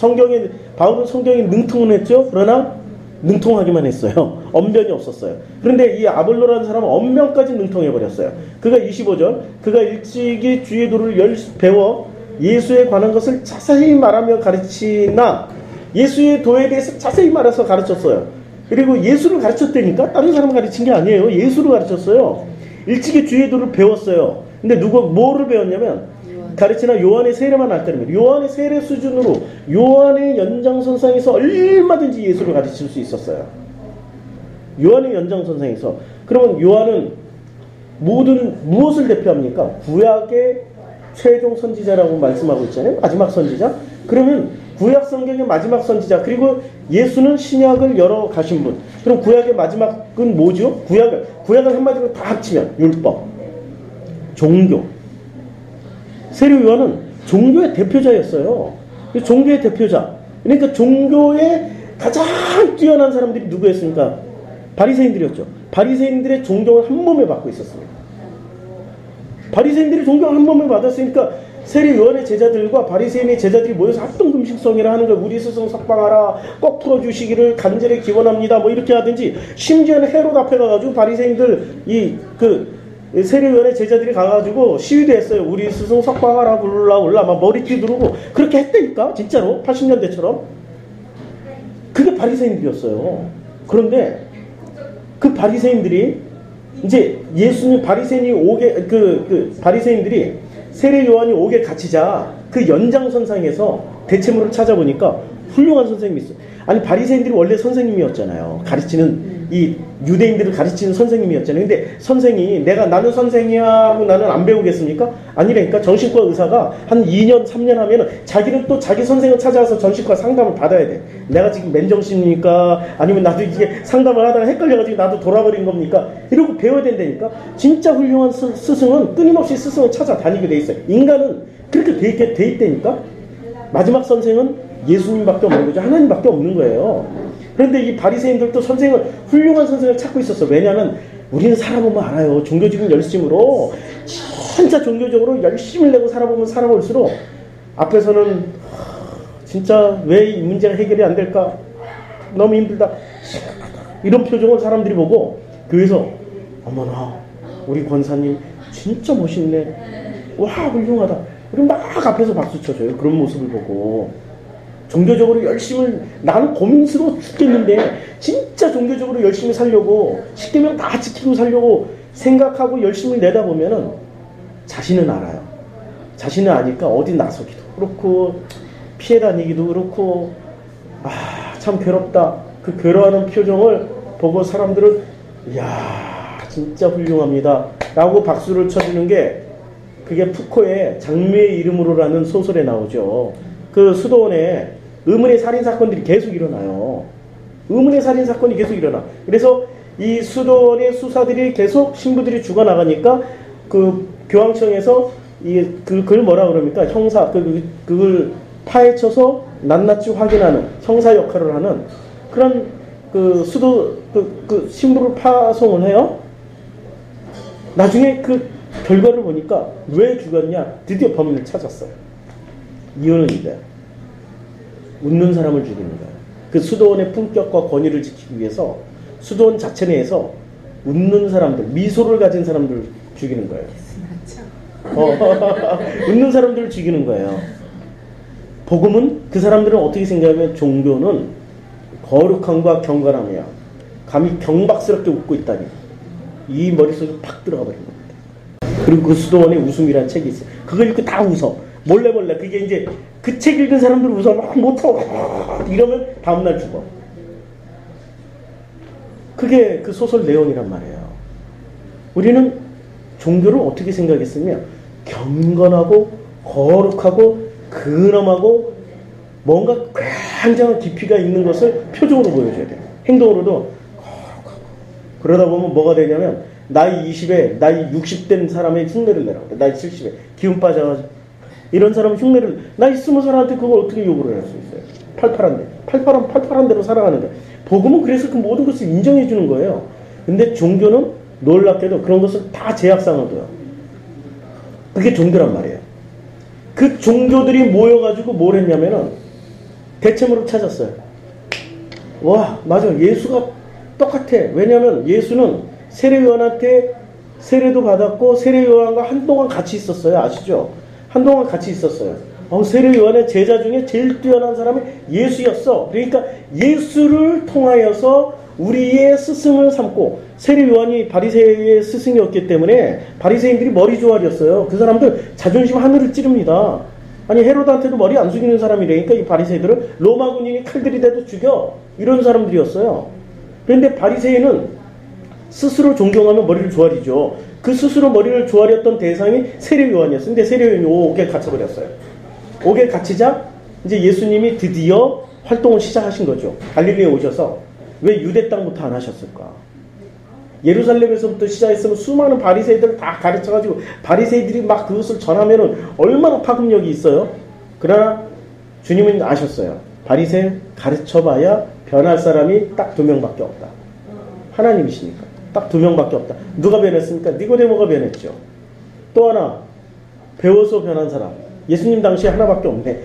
바울은 성경이 능통은 했죠. 그러나 능통하기만 했어요. 언변이 없었어요. 그런데 이 아볼로라는 사람은 언변까지 능통해버렸어요. 그가 25절, 그가 일찍이 주의 도를 배워 예수에 관한 것을 자세히 말하며 가르치나 예수의 도에 대해서 자세히 말해서 가르쳤어요. 그리고 예수를 가르쳤다니까? 다른 사람 가르친 게 아니에요. 예수를 가르쳤어요. 일찍이 주의 도를 배웠어요. 근데 뭐를 배웠냐면 가르치나 요한의 세례만 할 때는 요한의 세례 수준으로 요한의 연장선상에서 얼마든지 예수를 가르칠 수 있었어요. 요한의 연장선상에서. 그러면 요한은 무엇을 대표합니까? 구약의 최종 선지자라고 말씀하고 있잖아요. 마지막 선지자. 그러면 구약 성경의 마지막 선지자, 그리고 예수는 신약을 열어 가신 분. 그럼 구약의 마지막은 뭐죠? 구약을 한마디로 다 합치면 율법, 종교. 세례 요한은 종교의 대표자였어요. 종교의 대표자. 그러니까 종교의 가장 뛰어난 사람들이 누구였습니까? 바리새인들이었죠. 바리새인들의 존경을 한 몸에 받고 있었습니다. 바리새인들의 존경을 한 몸에 받았으니까 세례 요한의 제자들과 바리새인의 제자들이 모여서 합동금식성회를 하는 거예요. 우리 스승 석방하라, 꼭 풀어주시기를 간절히 기원합니다. 뭐 이렇게 하든지, 심지어는 헤롯 앞에 가가지고 바리새인들 세례 요한의 제자들이 가가지고 시위도 했어요. 우리 스승 석방하라, 올라 막 머리띠 두르고 그렇게 했다니까. 진짜로 80년대처럼. 그게 바리새인들이었어요. 그런데 그 바리새인들이 이제 예수님 바리새인이 오게 바리새인들이 세례 요한이 오게 갇히자 그 연장선상에서 대체물을 찾아보니까 훌륭한 선생님이 있어요. 아니 바리새인들이 원래 선생님이었잖아요. 가르치는 이 유대인들을 가르치는 선생님이었잖아요. 근데 선생이 나는 선생이야 하고 나는 안 배우겠습니까? 아니라니까. 정신과 의사가 한 2년 3년 하면은 자기는 또 자기 선생을 찾아와서 정신과 상담을 받아야 돼. 내가 지금 맨정신입니까? 아니면 나도 이게 상담을 하다가 헷갈려가지고 나도 돌아버린 겁니까? 이러고 배워야 된다니까. 진짜 훌륭한 스승은 끊임없이 스승을 찾아다니게 돼 있어요. 인간은 그렇게 돼 있다니까. 마지막 선생은 예수님밖에 없는 거죠. 하나님밖에 없는 거예요. 그런데 이 바리새인들도 훌륭한 선생을 찾고 있었어. 왜냐하면 우리는 살아보면 알아요. 종교적인 열심으로 진짜 종교적으로 열심을 내고 살아보면 살아볼수록 앞에서는 진짜 왜 이 문제가 해결이 안 될까? 너무 힘들다. 이런 표정을 사람들이 보고 교회에서 어머나 우리 권사님 진짜 멋있네. 와 훌륭하다. 우리 막 앞에서 박수 쳐줘요. 그런 모습을 보고. 종교적으로 나는 고민스러워 죽겠는데 진짜 종교적으로 열심히 살려고 십계명 다 지키고 살려고 생각하고 열심히 내다보면은 자신은 알아요. 자신은 아니까 어디 나서기도 그렇고 피해 다니기도 그렇고 참 괴롭다. 그 괴로워하는 표정을 보고 사람들은 이야 진짜 훌륭합니다 라고 박수를 쳐주는 게 그게 푸코의 장미의 이름으로라는 소설에 나오죠. 그 수도원에 의문의 살인사건들이 계속 일어나요. 의문의 살인사건이 계속 일어나. 그래서 이 수도원의 수사들이 계속 신부들이 죽어나가니까 그 교황청에서 그걸 뭐라 그럽니까? 형사, 그걸 파헤쳐서 낱낱이 확인하는 형사 역할을 하는 그런 그 수도 그 신부를 파송을 해요. 나중에 그 결과를 보니까 왜 죽었냐? 드디어 범인을 찾았어요. 이유는 이거예요. 웃는 사람을 죽이는 거예요. 그 수도원의 품격과 권위를 지키기 위해서 수도원 자체 내에서 웃는 사람들, 미소를 가진 사람들을 죽이는 거예요. 웃는 사람들을 죽이는 거예요. 복음은 그 사람들은 어떻게 생각하면 종교는 거룩함과 경건함이야. 감히 경박스럽게 웃고 있다니. 이 머릿속에 팍 들어가 버린 겁니다. 그리고 그 수도원의 웃음이라는 책이 있어요. 그걸 읽고 다 웃어. 몰래. 그게 이제 그 책 읽은 사람들 웃어. 막 못하고 이러면 다음날 죽어. 그게 그 소설 내용이란 말이에요. 우리는 종교를 어떻게 생각했으면 경건하고 거룩하고 근엄하고 뭔가 굉장한 깊이가 있는 것을 표정으로 보여줘야 돼요. 행동으로도 거룩하고. 그러다 보면 뭐가 되냐면 나이 20에 나이 60 된 사람의 흉내를 내라고 그래. 나이 70에 기운 빠져가지고 이런 사람은 흉내를 나이 20살한테 그걸 어떻게 요구를 할 수 있어요. 팔팔한 대로 살아가는데 복음은 그래서 그 모든 것을 인정해 주는 거예요. 근데 종교는 놀랍게도 그런 것을 다 제약상을 둬요. 그게 종교란 말이에요. 그 종교들이 모여가지고 뭘 했냐면은 대체물을 찾았어요. 와, 맞아. 예수가 똑같아. 왜냐면 예수는 세례요한한테 세례도 받았고 세례요한과 한동안 같이 있었어요. 아시죠? 한동안 같이 있었어요. 세례요한의 제자 중에 제일 뛰어난 사람이 예수였어. 그러니까 예수를 통하여서 우리의 스승을 삼고 세례요한이 바리새의 스승이었기 때문에 바리새인들이 머리 조아리였어요. 그 사람들 자존심 하늘을 찌릅니다. 아니 헤로드한테도 머리 안 숙이는 사람이라니까 이 바리새들을 로마 군인이 칼들이 대도 죽여 이런 사람들이었어요. 그런데 바리새인은 스스로 존경하면 머리를 조아리죠. 그 스스로 머리를 조아렸던 대상이 세례요한이었어요. 근데 세례요한이 옥에 갇혀버렸어요. 옥에 갇히자 이제 예수님이 드디어 활동을 시작하신 거죠. 갈릴리에 오셔서 왜 유대 땅부터 안 하셨을까? 예루살렘에서부터 시작했으면 수많은 바리새이들을 다 가르쳐가지고 바리새이들이 막 그것을 전하면은 얼마나 파급력이 있어요. 그러나 주님은 아셨어요. 바리새 가르쳐봐야 변할 사람이 딱 2명밖에 없다. 하나님이시니까 딱 2명밖에 없다. 누가 변했습니까? 니고데모가 변했죠. 또 하나 배워서 변한 사람 예수님 당시에 하나밖에 없네.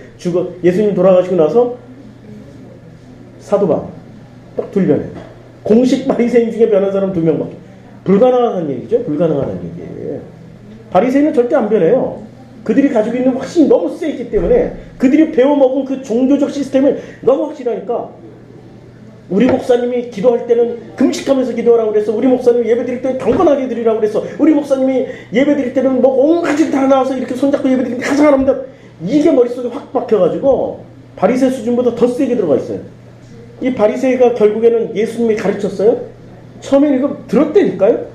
예수님 돌아가시고 나서 사도바울 딱 2변해. 공식 바리새인 중에 변한 사람 2명밖에. 불가능한 얘기죠. 불가능한 얘기예요. 바리새인은 절대 안 변해요. 그들이 가지고 있는 확신이 너무 세있기 때문에 그들이 배워먹은 그 종교적 시스템을 너무 확실하니까 우리 목사님이 기도할 때는 금식하면서 기도하라고 그랬어. 우리 목사님이 예배 드릴 때는 경건하게 드리라고 그랬어. 우리 목사님이 예배 드릴 때는 뭐 온 가족이 다 나와서 이렇게 손잡고 예배 드리는데 가장 하랍니다. 이게 머릿속에 확 박혀가지고 바리새 수준보다 더 세게 들어가 있어요. 이 바리새가 결국에는 예수님이 가르쳤어요. 처음에 이거 들었다니까요.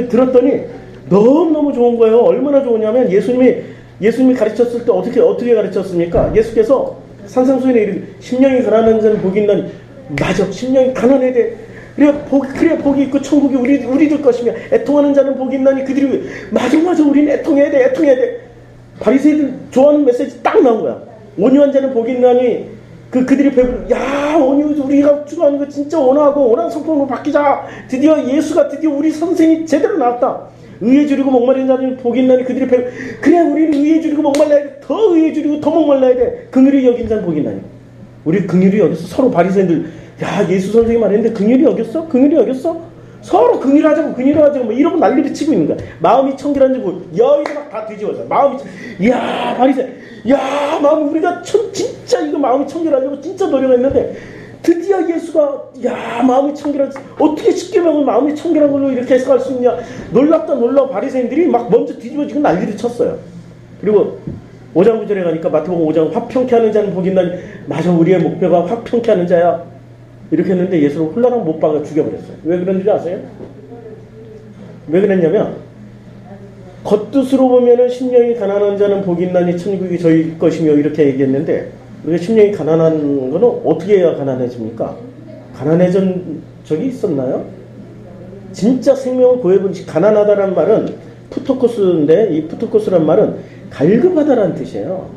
들었더니 너무너무 좋은 거예요. 얼마나 좋으냐면 예수님이 가르쳤을 때 어떻게 가르쳤습니까? 예수께서 산상수훈에 이르기 심령이 가난한 자는 복이 있나니 맞아. 심령이 가난해야 돼. 그래 복이 있고 천국이 우리들 것이며 애통하는 자는 복이 있나니 그들이 맞아 우리는 애통해야 돼. 바리새이들 좋아하는 메시지 딱 나온 거야. 온유한 자는 복이 있나니 그들이 배부르 온유 우리가 추구하는 거 진짜 온화한 성품으로 바뀌자. 드디어 우리 선생이 제대로 나왔다. 의에 줄이고 목마른 자는 복이 있나니 그들이 그래 우리는 의에 줄이고 목말라야 돼. 더 의에 줄이고 더 목말라야 돼. 긍휼히 여긴 자는 복이 있나니. 우리 긍휼히 여겼어. 서로 바리새인들 예수 선생님 말했는데 긍휼히 여겼어? 서로 긍휼하자고 뭐 이러고 난리를 치고 있는 거야. 마음이 청결한 줄 모르고 여의도 막 다 뒤집어져. 바리새 마음 우리가 진짜 이거 마음이 청결하려고 진짜 노력했는데 드디어 예수가 마음이 청결하지 어떻게 10계명을 마음이 청결한 걸로 이렇게 해석할 수 있냐. 놀랍다 바리새인들이 막 먼저 뒤집어지고 난리를 쳤어요. 그리고 5장 9절에 가니까 마태복음 5장 화평케 하는 자는 복이 있나니 맞아 우리의 목표가 화평케 하는 자야. 이렇게 했는데 예수를 홀라당 못 박아 죽여버렸어요. 왜 그런지 아세요? 왜 그랬냐면 겉뜻으로 보면은 심령이 가난한 자는 복이 있나니 천국이 저희 것이며 이렇게 얘기했는데 우리가 심령이 가난한 거는 어떻게 해야 가난해집니까? 가난해진 적이 있었나요? 진짜 생명을 구해본 가난하다는 말은 푸토코스인데 이 푸토코스란 말은 갈급하다라는 뜻이에요.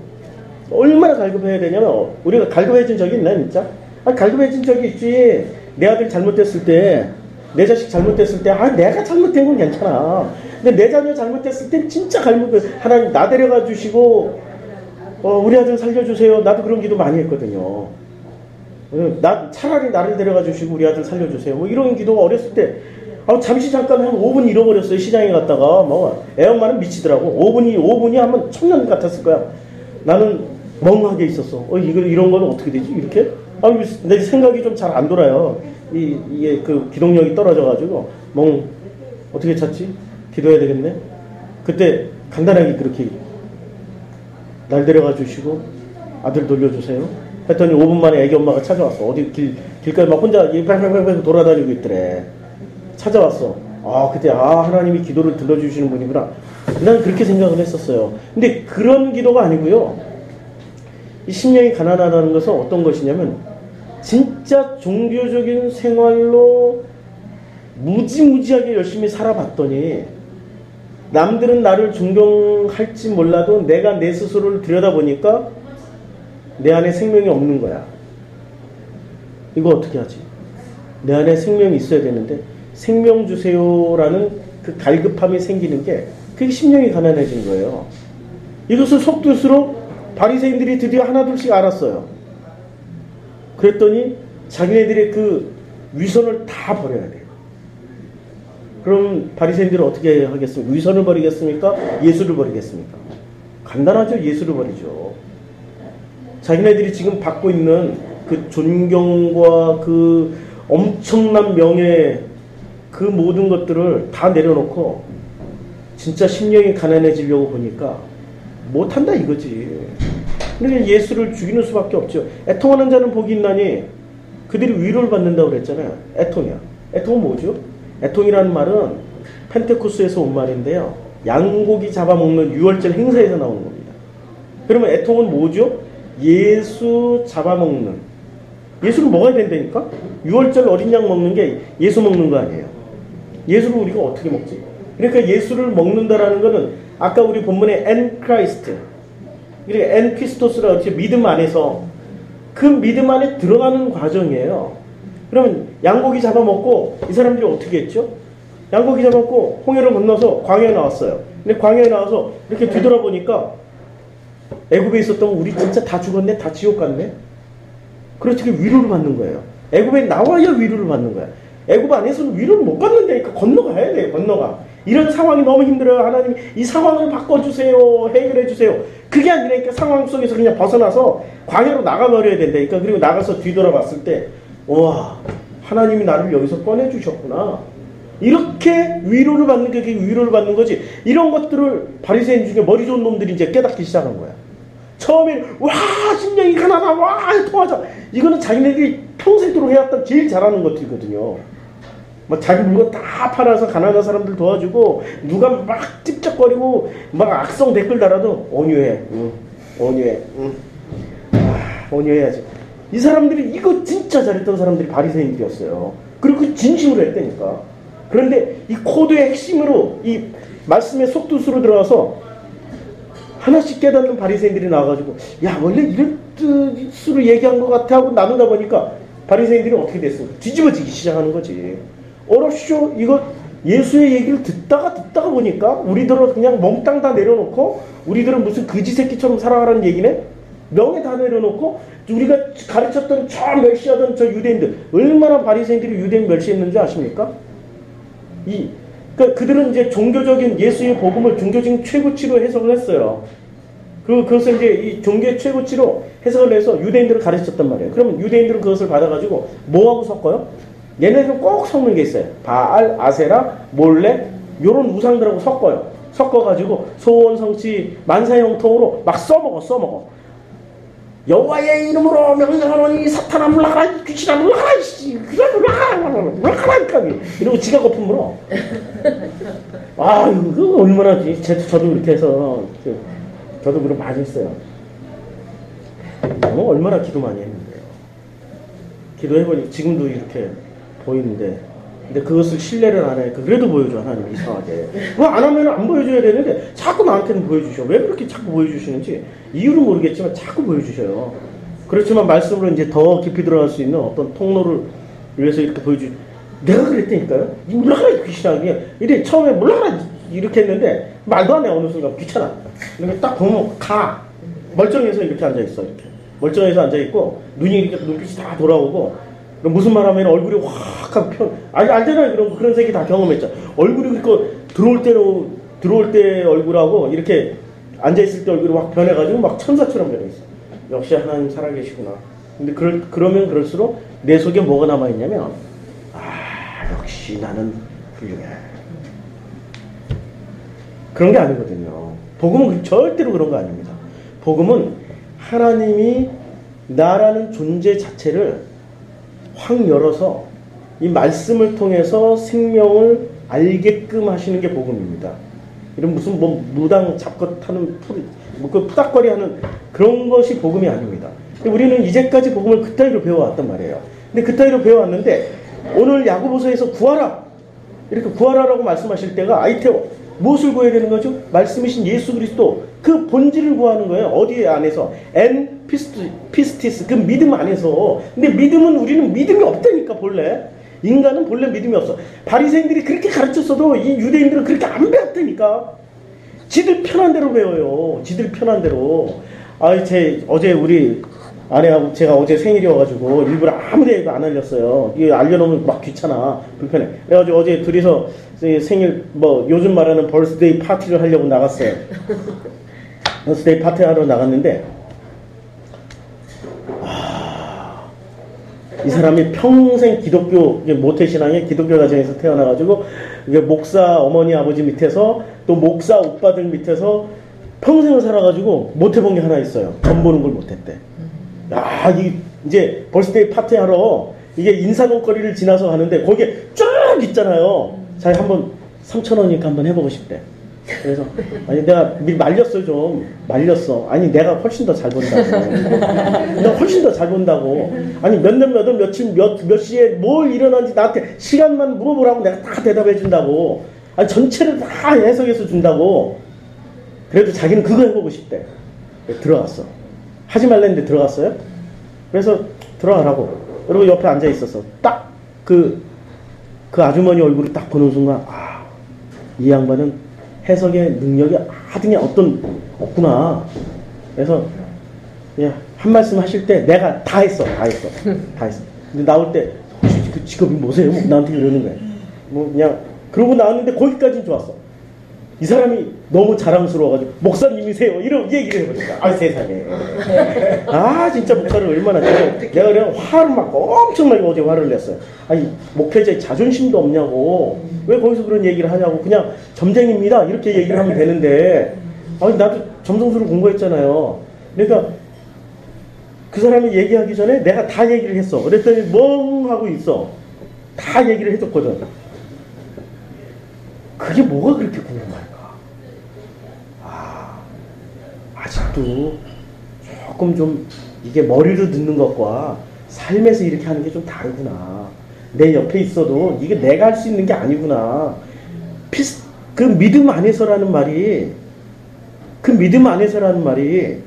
얼마나 갈급해야 되냐면 우리가 갈급해진 적이 있나 진짜? 갈급해진 적이 있지. 내 아들 잘못됐을 때, 내 자식 잘못됐을 때, 내가 잘못된 건 괜찮아. 근데 내 자녀 잘못됐을 땐 진짜 하나님 나 데려가 주시고 우리 아들 살려주세요. 나도 그런 기도 많이 했거든요. 차라리 나를 데려가 주시고 우리 아들 살려주세요. 뭐 이런 기도가 어렸을 때 잠시 잠깐 한 5분 잃어버렸어요. 시장에 갔다가 애 엄마는 미치더라고. 5분이 한번 청년 같았을 거야. 나는 멍하게 있었어. 이런 거는 어떻게 되지? 이렇게? 내 생각이 좀 잘 안 돌아요. 이게 그 기동력이 떨어져가지고 어떻게 찾지? 기도해야 되겠네. 그때 간단하게 그렇게 날 데려가 주시고 아들 돌려주세요. 했더니 5분 만에 애기 엄마가 찾아왔어. 어디 길가에 막 혼자 뺑뺑뺑뺑 돌아다니고 있더래. 찾아왔어. 그때 하나님이 기도를 들어주시는 분이구나. 난 그렇게 생각을 했었어요. 근데 그런 기도가 아니고요. 이 심령이 가난하다는 것은 어떤 것이냐면 진짜 종교적인 생활로 무지무지하게 열심히 살아봤더니 남들은 나를 존경할지 몰라도 내가 내 스스로를 들여다보니까 내 안에 생명이 없는 거야. 이거 어떻게 하지? 내 안에 생명이 있어야 되는데 생명 주세요라는 그 갈급함이 생기는 게 그게 심령이 가난해진 거예요. 이것을 속뜻으로 바리새인들이 드디어 하나둘씩 알았어요. 그랬더니 자기네들의 그 위선을 다 버려야 돼요. 그럼 바리새인들은 어떻게 하겠습니까? 위선을 버리겠습니까? 예수를 버리겠습니까? 간단하죠. 예수를 버리죠. 자기네들이 지금 받고 있는 그 존경과 그 엄청난 명예, 그 모든 것들을 다 내려놓고 진짜 심령이 가난해지려고 보니까 못한다 이거지. 그러니까 예수를 죽이는 수밖에 없죠. 애통하는 자는 복이 있나니 그들이 위로를 받는다고 그랬잖아요. 애통이야. 애통은 뭐죠? 애통이라는 말은 펜테코스에서 온 말인데요. 양고기 잡아먹는 유월절 행사에서 나오는 겁니다. 그러면 애통은 뭐죠? 예수 잡아먹는. 예수를 먹어야 된다니까? 유월절 어린 양 먹는 게 예수 먹는 거 아니에요. 예수를 우리가 어떻게 먹지? 그러니까 예수를 먹는다라는 거는 아까 우리 본문에 엔 크라이스트, 그러니까 엔 피스토스라고 했죠. 믿음 안에서 그 믿음 안에 들어가는 과정이에요. 그러면 양고기 잡아먹고 이 사람들이 어떻게 했죠? 양고기 잡아먹고 홍해를 건너서 광야에 나왔어요. 근데 광야에 나와서 이렇게 뒤돌아보니까 애굽에 있었던 우리 진짜 다 죽었네, 다 지옥 갔네. 그렇게 위로를 받는 거예요. 애굽에 나와야 위로를 받는 거야. 애굽 안에서는 위로를 못 받는다니까. 건너가야 돼요. 건너가. 이런 상황이 너무 힘들어요. 하나님 이 상황을 바꿔주세요. 해결해주세요. 그게 아니라니까. 상황 속에서 그냥 벗어나서 광야로 나가버려야 된다니까. 그리고 나가서 뒤돌아봤을 때 와, 하나님이 나를 여기서 꺼내주셨구나. 이렇게 위로를 받는 게 위로를 받는 거지. 이런 것들을 바리새인 중에 머리 좋은 놈들이 이제 깨닫기 시작한 거야. 처음에는 와 심령이 가난하다, 와 통하자. 이거는 자기네들이 평생도록 해왔던 제일 잘하는 것들이거든요. 막 자기 물건 다 팔아서 가난한 사람들 도와주고 누가 막 찝쩍거리고 막 악성 댓글 달아도 온유해, 온유해, 온유해야지. 이 사람들이 이거 진짜 잘했던 사람들이 바리새인들이었어요. 그리고 그 진심으로 했다니까. 그런데 이 코드의 핵심으로 이 말씀의 속뜻으로 들어가서 하나씩 깨닫는 바리새인들이 나와가지고 야 원래 이런 뜻으로 얘기한 것 같아 하고 나누다 보니까 바리새인들이 어떻게 됐습니까? 뒤집어지기 시작하는 거지. 어렵쇼 이거 예수의 얘기를 듣다가 보니까 우리들은 그냥 몽땅 다 내려놓고 우리들은 무슨 거지 새끼처럼 살아가라는 얘기네? 명예 다 내려놓고 우리가 가르쳤던 저 멸시하던 저 유대인들 얼마나 바리새인들이 유대인 멸시했는 줄 아십니까? 그러니까 그들은 이제 종교적인 예수의 복음을 종교적인 최고치로 해석을 했어요. 그것을 이제 이 종교의 최고치로 해석을 해서 유대인들을 가르쳤단 말이에요. 그러면 유대인들은 그것을 받아가지고 뭐하고 섞어요? 얘네들은 꼭 섞는 게 있어요. 바알, 아세라, 몰레 요런 우상들하고 섞어요. 섞어가지고 소원, 성취, 만사형통으로 막 써먹어. 여호와의 이름으로 명령하노니 사탄아 물러가라, 귀신아 물러가라, 물러가라, 이러고 지가 거품 물어. 아, 이거 얼마나, 저도 그렇게 해서, 저도 그런 많이 했어요. 얼마나 기도 많이 했는데요. 기도해보니 지금도 이렇게 보이는데, 근데 그것을 신뢰를 안 하니까 그래도 보여줘, 하나님 이상하게. 그거 안 하면 안 보여줘야 되는데 자꾸 나한테는 보여주셔. 왜 그렇게 자꾸 보여주시는지 이유는 모르겠지만 자꾸 보여주셔요. 그렇지만 말씀으로 이제 더 깊이 들어갈 수 있는 어떤 통로를 위해서 이렇게 내가 그랬다니까요. 몰라라 귀신하게. 이래 처음에 몰라라 이렇게 했는데 말도 안 해. 어느 순간 귀찮아. 이렇게 딱 보면 가. 멀쩡해서 이렇게 앉아있어. 이렇게 멀쩡해서 앉아있고 눈이 이렇게 눈빛이 다 돌아오고 무슨 말 하면 얼굴이 확 하고 알잖아요. 그런 색이 다 경험했죠. 얼굴이 들어올 때 얼굴하고 이렇게 앉아있을 때 얼굴이 확 변해가지고 막 천사처럼 변해있어. 역시 하나님 살아계시구나. 근데 그러면 그럴수록 내 속에 뭐가 남아있냐면 역시 나는 훌륭해. 그런 게 아니거든요. 복음은 절대로 그런 거 아닙니다. 복음은 하나님이 나라는 존재 자체를 확 열어서 이 말씀을 통해서 생명을 알게끔 하시는 게 복음입니다. 이런 무슨 무당 잡것하는 그 푸닥거리 하는 그런 것이 복음이 아닙니다. 우리는 이제까지 복음을 그따위로 배워왔단 말이에요. 근데 그따위로 배워왔는데 오늘 야고보서에서 구하라 이렇게 구하라라고 말씀하실 때가 아이테오 무엇을 구해야 되는 거죠? 말씀이신 예수 그리스도 그 본질을 구하는 거예요. 어디에 안에서? 피스티스 그 믿음 안에서. 근데 믿음은 우리는 믿음이 없다니까 본래. 인간은 본래 믿음이 없어. 바리새인들이 그렇게 가르쳤어도 이 유대인들은 그렇게 안 배웠다니까. 지들 편한 대로 배워요. 지들 편한 대로. 어제 우리 아내하고 제가 어제 생일이어가지고 일부러 아무 데도 안 알렸어요. 이거 알려놓으면 막 귀찮아. 불편해. 그래가지고 어제 둘이서 생일 요즘 말하는 벌스데이 파티를 하려고 나갔어요. 벌스데이 파티 하러 나갔는데 이 사람이 평생 기독교 모태신앙의 기독교 가정에서 태어나가지고 목사 어머니 아버지 밑에서 또 목사 오빠들 밑에서 평생을 살아가지고 못해본 게 하나 있어요. 전 보는 걸 못했대. 이제 벌스데이 파티 하러 이게 인사동거리를 지나서 가는데 거기에 쫙 있잖아요. 자기 한번 3,000원이니까 한번 해보고 싶대. 그래서 내가 말렸어. 좀 말렸어. 내가 훨씬 더 잘 본다고. 내가 훨씬 더 잘 본다고. 며칠 몇 시에 뭘 일어났는지 나한테 시간만 물어보라고 내가 다 대답해 준다고. 전체를 다 해석해서 준다고. 그래도 자기는 그거 해보고 싶대. 들어갔어. 하지 말랬는데 들어갔어요. 그래서 들어가라고. 그리고 옆에 앉아 있었어. 딱 그 아주머니 얼굴을 딱 보는 순간 이 양반은 해석의 능력이 하등에 없구나. 그래서 한 말씀 하실 때 내가 다 했어. 근데 나올 때 혹시 그 직업이 뭐세요? 나한테 이러는 거야. 그냥 그러고 나왔는데 거기까지는 좋았어. 이 사람이 너무 자랑스러워가지고 목사님이세요 이런 얘기를 해버린다. 세상에. 진짜 목사를 얼마나 내가 그냥 화를 막 엄청나게 어제 화를 냈어요. 목회자의 자존심도 없냐고. 왜 거기서 그런 얘기를 하냐고. 그냥 점쟁입니다 이렇게 얘기를 하면 되는데 나도 점성술을 공부했잖아요. 그러니까 그 사람이 얘기하기 전에 내가 다 얘기를 했어. 그랬더니 멍하고 있어. 다 얘기를 해줬거든. 그게 뭐가 그렇게 궁금할까? 아직도 조금 좀 이게 머리로 듣는 것과 삶에서 이렇게 하는 게 좀 다르구나. 내 옆에 있어도 이게 내가 할 수 있는 게 아니구나. 그 믿음 안에서라는 말이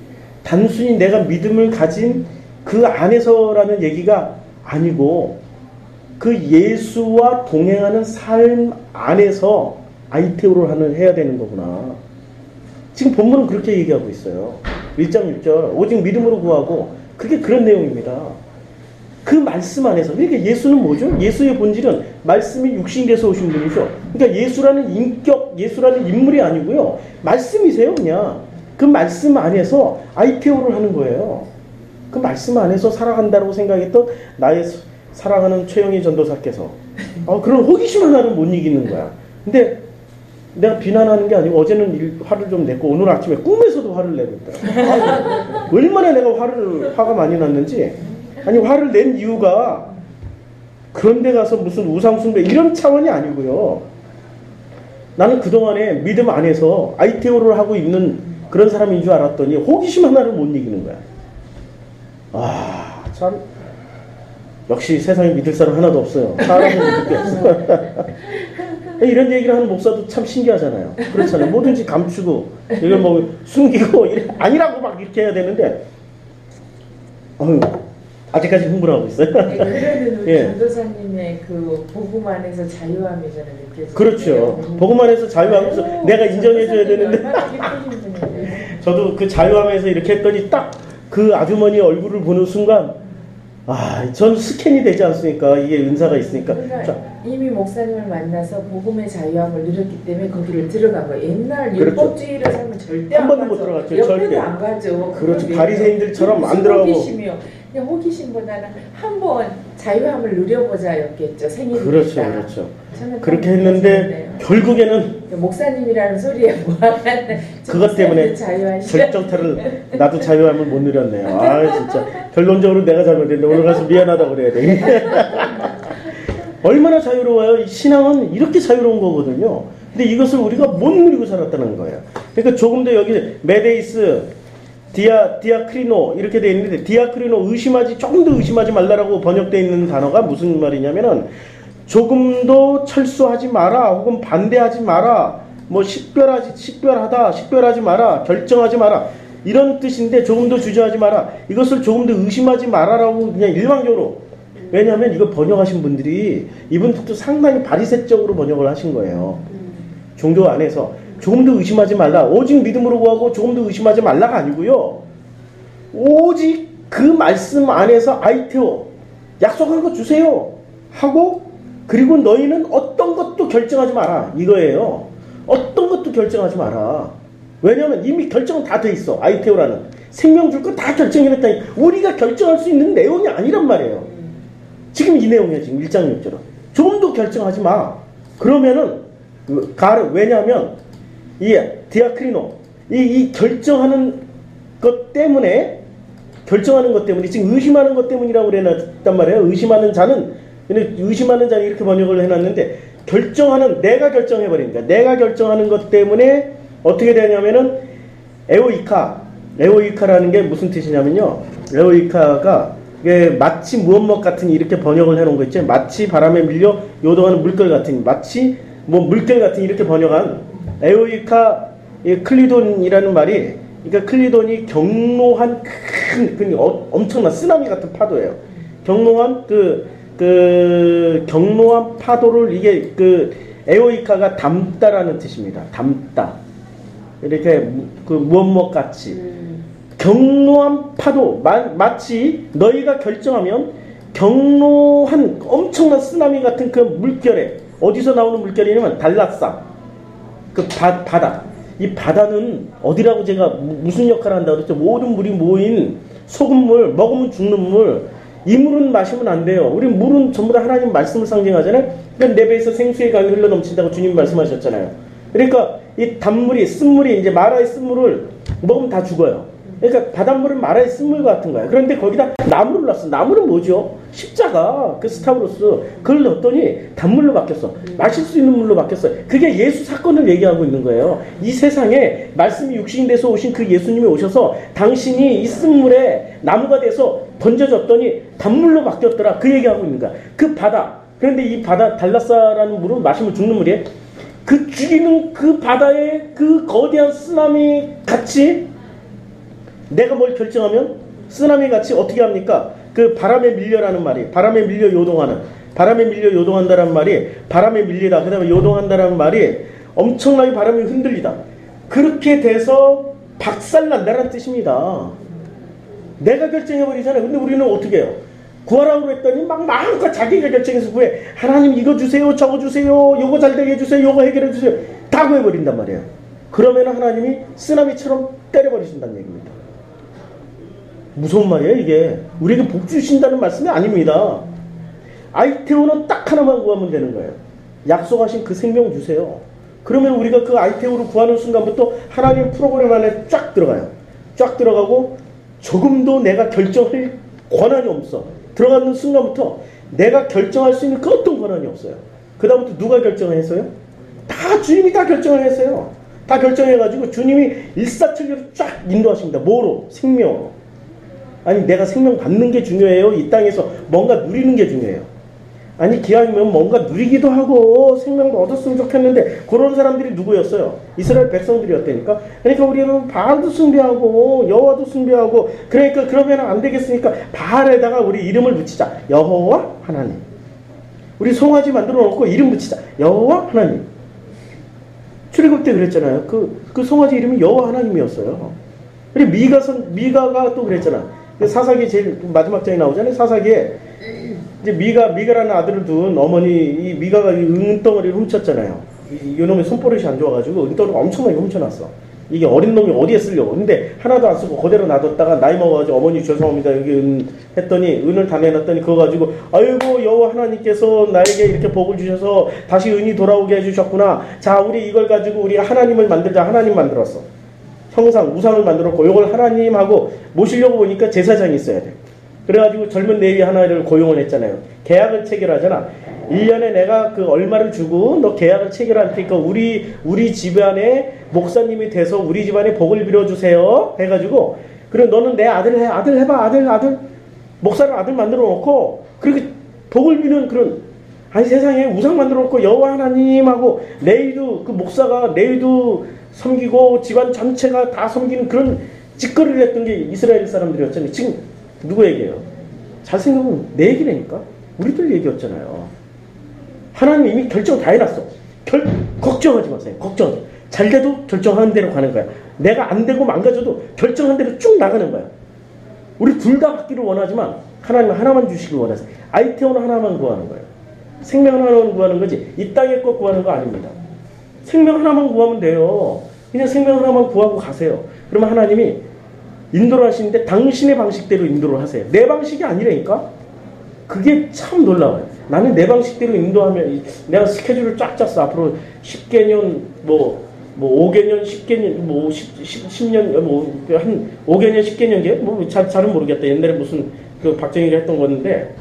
단순히 내가 믿음을 가진 그 안에서라는 얘기가 아니고 그 예수와 동행하는 삶 안에서 아이테오를 해야 되는 거구나. 지금 본문은 그렇게 얘기하고 있어요. 1장 1절 오직 믿음으로 구하고 그게 그런 내용입니다. 그 말씀 안에서. 그러니까 예수는 뭐죠? 예수의 본질은 말씀이 육신돼서 오신 분이죠. 그러니까 예수라는 인격, 예수라는 인물이 아니고요. 말씀이세요 그냥. 그 말씀 안에서 아이테오를 하는 거예요. 그 말씀 안에서 살아간다고 생각했던 나의 사랑하는 최영희 전도사께서 그런 호기심 하나를 못 이기는 거야. 근데 내가 비난하는 게 아니고 어제는 화를 좀 냈고 오늘 아침에 꿈에서도 화를 내고 있다. 얼마나 내가 화가 많이 났는지. 화를 낸 이유가 그런 데 가서 무슨 우상숭배 이런 차원이 아니고요. 나는 그동안에 믿음 안에서 아이테오를 하고 있는 그런 사람인 줄 알았더니 호기심 하나를 못 이기는 거야. 참 역시 세상에 믿을 사람 하나도 없어요. 사람은 믿을 게 없어. 이런 얘기를 하는 목사도 참 신기하잖아요. 그렇잖아요. 뭐든지 감추고 이걸 뭐 숨기고 아니라고 막 이렇게 해야 되는데 아직까지 흥분을 하고 있어요. 네, 그러면 우리 예. 전도사님의 그 복음 안에서 자유함이 저는 느껴져요. 그렇죠. 복음 안에서 자유하면서 내가 인정해줘야 되는데 얼마나 기쁘신 분이에요. 저도 그 자유함에서 이렇게 했더니 딱 그 아주머니 얼굴을 보는 순간 전 스캔이 되지 않습니까? 이게 은사가 있으니까. 그러니까 이미 목사님을 만나서 복음의 자유함을 누렸기 때문에 거기를 들어간 거예요. 옛날 율법주의를 살면 절대 한 안 번도 가죠. 못 들어갔죠. 옆에도 절대. 안 가죠. 그렇죠. 그건 바리새인들처럼 안 무슨 들어가고. 호기심이요. 그냥 호기심보다는 한번 자유함을 누려보자였겠죠. 생일이니까. 그렇죠, 그렇죠. 저는 그렇게 했는데 결국에는 목사님이라는 소리에 뭐하면 그것 때문에 자유하시죠. 결정타를 나도 자유함을 못 누렸네요. 진짜 결론적으로 내가 잘못했는데 오늘 가서 미안하다고 그래야 되겠네. 얼마나 자유로워요. 이 신앙은 이렇게 자유로운 거거든요. 근데 이것을 우리가 못 누리고 살았다는 거예요. 그러니까 조금 더 여기 메데이스 디아크리노 이렇게 되어 있는데 디아크리노 조금 더 의심하지 말라라고 번역되어 있는 단어가 무슨 말이냐면은 조금도 철수하지 마라 혹은 반대하지 마라 뭐 식별하지 마라 결정하지 마라 이런 뜻인데 조금도 주저하지 마라 이것을 조금 더 의심하지 마라라고 그냥 일방적으로 왜냐하면 이거 번역하신 분들이 이분들도 상당히 바리새적으로 번역을 하신 거예요. 종교 안에서 조금 더 의심하지 말라. 오직 믿음으로 구하고 조금 더 의심하지 말라가 아니고요. 오직 그 말씀 안에서 아이테오 약속한 거 주세요 하고 그리고 너희는 어떤 것도 결정하지 마라 이거예요. 어떤 것도 결정하지 마라. 왜냐하면 이미 결정은 다 돼 있어. 아이테오라는 생명 줄 거 다 결정해놨다니 우리가 결정할 수 있는 내용이 아니란 말이에요. 지금 이 내용이에요. 지금 1장 6절은 조금 더 결정하지 마. 그러면은 왜냐하면 이 디아크리노 이 결정하는 것 때문에 지금 의심하는 것 때문이라고 그래놨단 말이에요. 의심하는 자는 이렇게 번역을 해놨는데 내가 결정해버리니까 내가 결정하는 것 때문에 어떻게 되냐면은 에오이카라는 게 무슨 뜻이냐면요. 에오이카가 이게 마치 무엇 같은 이렇게 번역을 해놓은 거 있죠. 마치 바람에 밀려 요동하는 물결 같은 마치 물결 같은 이렇게 번역한 에오이카 클리돈이라는 말이 그러니까 클리돈이 경로한 엄청난 쓰나미 같은 파도예요. 경로한 경로한 파도를 이게 에오이카가 담다라는 뜻입니다. 담다 이렇게 무엇 같이 경로한 파도 마치 너희가 결정하면 경로한 엄청난 쓰나미 같은 그 물결에 어디서 나오는 물결이냐면 달라싸 바다 이 바다는 어디라고 제가 무슨 역할을 한다고 그랬죠. 모든 물이 모인 소금물 먹으면 죽는 물 이 물은 마시면 안 돼요. 우리 물은 전부 다 하나님 말씀을 상징하잖아요. 그러니까 내 배에서 생수의 강이 흘러 넘친다고 주님 말씀하셨잖아요. 그러니까 이 단물이 쓴물이 이제 마라의 쓴물을 먹으면 다 죽어요. 그러니까 바닷물은 마라의 쓴물 같은 거예요. 그런데 거기다 나무를 넣었어. 나무는 뭐죠? 십자가, 스타브로스. 그걸 넣었더니 단물로 바뀌었어. 마실 수 있는 물로 바뀌었어요. 그게 예수 사건을 얘기하고 있는 거예요. 이 세상에 말씀이 육신이 돼서 오신 그 예수님이 오셔서 당신이 이 쓴물에 나무가 돼서 던져졌더니 단물로 바뀌었더라. 그 얘기하고 있는 거야. 그 바다. 그런데 이 바다, 달라사라는 물은 마시면 죽는 물이에요. 죽이는 그 바다에 그 거대한 쓰나미 같이 내가 뭘 결정하면 쓰나미 같이 어떻게 합니까? 그 바람에 밀려라는 말이 바람에 밀려 요동한다라는 말이 바람에 밀리다 그 다음에 요동한다라는 말이 엄청나게 바람이 흔들리다 그렇게 돼서 박살난다라는 뜻입니다. 내가 결정해버리잖아요. 근데 우리는 어떻게 해요? 구하라고 했더니 막 마음껏 자기가 결정해서 구해. 하나님 이거 주세요 저거 주세요 요거 잘 되게 해주세요 요거 해결해 주세요 다 구해버린단 말이에요. 그러면 하나님이 쓰나미처럼 때려버리신다는 얘기입니다. 무서운 말이에요 이게. 우리에게 복 주신다는 말씀이 아닙니다. 아이테오는 딱 하나만 구하면 되는 거예요. 약속하신 그 생명 주세요. 그러면 우리가 그 아이테오를 구하는 순간부터 하나님 프로그램 안에 쫙 들어가요. 쫙 들어가고 조금도 내가 결정할 권한이 없어. 들어가는 순간부터 내가 결정할 수 있는 그 어떤 권한이 없어요. 그 다음부터 누가 결정을 했어요? 다 주님이 다 결정을 했어요. 다 결정해가지고 주님이 일사천리로 쫙 인도하십니다. 뭐로? 생명으로. 아니 내가 생명 받는 게 중요해요? 이 땅에서 뭔가 누리는 게 중요해요? 아니 기왕이면 뭔가 누리기도 하고 생명도 얻었으면 좋겠는데 그런 사람들이 누구였어요? 이스라엘 백성들이었다니까. 그러니까 우리는 바알도 숭배하고 여호와도 숭배하고 그러니까 그러면 안 되겠으니까 바알에다가 우리 이름을 붙이자. 여호와 하나님. 우리 송아지 만들어 놓고 이름 붙이자. 여호와 하나님. 출애굽 때 그랬잖아요. 그 송아지 이름이 여호와 하나님이었어요. 그리고 미가가 또 그랬잖아. 사사기 제일 마지막 장에 나오잖아요. 사사기에 이제 미가라는 아들을 둔 어머니, 이 미가가 은덩어리를 훔쳤잖아요. 이놈의 손버릇이 안 좋아가지고 은덩어리를 엄청나게 훔쳐놨어. 이게 어린 놈이 어디에 쓰려고. 근데 하나도 안 쓰고 그대로 놔뒀다가 나이 먹어가지고 어머니 죄송합니다. 여기 은 했더니 은을 다 내놨더니 그거 가지고 아이고 여호와 하나님께서 나에게 이렇게 복을 주셔서 다시 은이 돌아오게 해주셨구나. 자 우리 이걸 가지고 우리 하나님을 만들자. 하나님 만들었어. 형상, 우상을 만들었고 이걸 하나님하고 모시려고 보니까 제사장이 있어야 돼. 그래가지고 젊은 레위 하나를 고용을 했잖아요. 계약을 체결하잖아. 1년에 내가 그 얼마를 주고 너 계약을 체결할 테니까 우리 집안에 목사님이 돼서 우리 집안에 복을 빌어주세요. 해가지고 그리고 너는 내 아들 해. 아들 해봐. 아들. 목사를 아들 만들어 놓고 그렇게 복을 비는 그런 아니 세상에 우상 만들어 놓고 여호와 하나님하고 레위도 그 목사가 레위도 섬기고 집안 전체가 다 섬기는 그런 짓거리를 했던 게 이스라엘 사람들이었잖아요. 지금 누구 얘기예요? 잘 생각하면 내 얘기라니까? 우리들 얘기였잖아요. 하나님 이미 결정 다 해놨어. 걱정하지 마세요. 걱정. 잘 돼도 결정하는 대로 가는 거야. 내가 안 되고 망가져도 결정한 대로 쭉 나가는 거야. 우리 둘 다 받기를 원하지만 하나님 하나만 주시길 원하세요. 아이테온 하나만 구하는 거예요. 생명 하나만 구하는 거지 이 땅에 것 구하는 거 아닙니다. 생명 하나만 구하면 돼요. 그냥 생명 하나만 구하고 가세요. 그러면 하나님이 인도를 하시는데 당신의 방식대로 인도를 하세요. 내 방식이 아니라니까? 그게 참 놀라워요. 나는 내 방식대로 인도하면 내가 스케줄을 쫙 짰어. 앞으로 10개년 뭐 5개년 10개년 10년 한 5개년 10개년 잘은 모르겠다. 옛날에 무슨 그 박정희가 했던 건데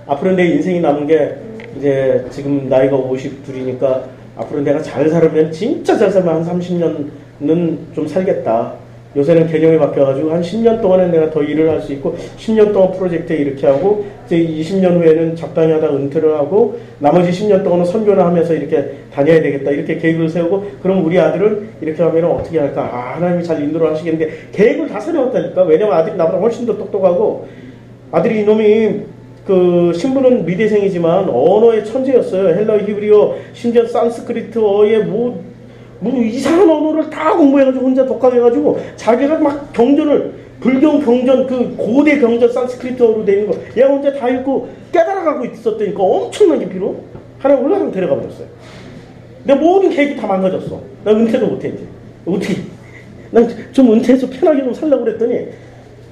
앞으로 내 인생이 남은 게 이제 지금 나이가 52이니까 앞으로 내가 잘 살면 진짜 잘 살면 한 30년은 좀 살겠다. 요새는 개념이 바뀌어가지고 한 10년 동안은 내가 더 일을 할 수 있고 10년 동안 프로젝트에 이렇게 하고 이제 20년 후에는 적당히 하다 은퇴를 하고 나머지 10년 동안은 선교나 하면서 이렇게 다녀야 되겠다. 이렇게 계획을 세우고 그럼 우리 아들은 이렇게 하면 어떻게 할까? 하나님이 잘 인도를 하시겠는데 계획을 다 세워놨다니까. 왜냐면 아들이 나보다 훨씬 더 똑똑하고 아들이 이놈이 그 신부는 미대생이지만 언어의 천재였어요. 헬라어, 히브리어, 심지어 산스크리트어의 뭐 이상한 언어를 다 공부해가지고 혼자 독학해가지고 자기가 막 경전을 불경 경전 그 고대 경전 산스크리트어로 되어 있는 거 얘가 혼자 다 읽고 깨달아가고 있었다니까. 엄청난 깊이로 하나님 올라가면 데려가 버렸어요. 내 모든 계획이 다 망가졌어. 나 은퇴도 못해 이제. 어떻게 난 좀 은퇴해서 편하게 좀 살려고 그랬더니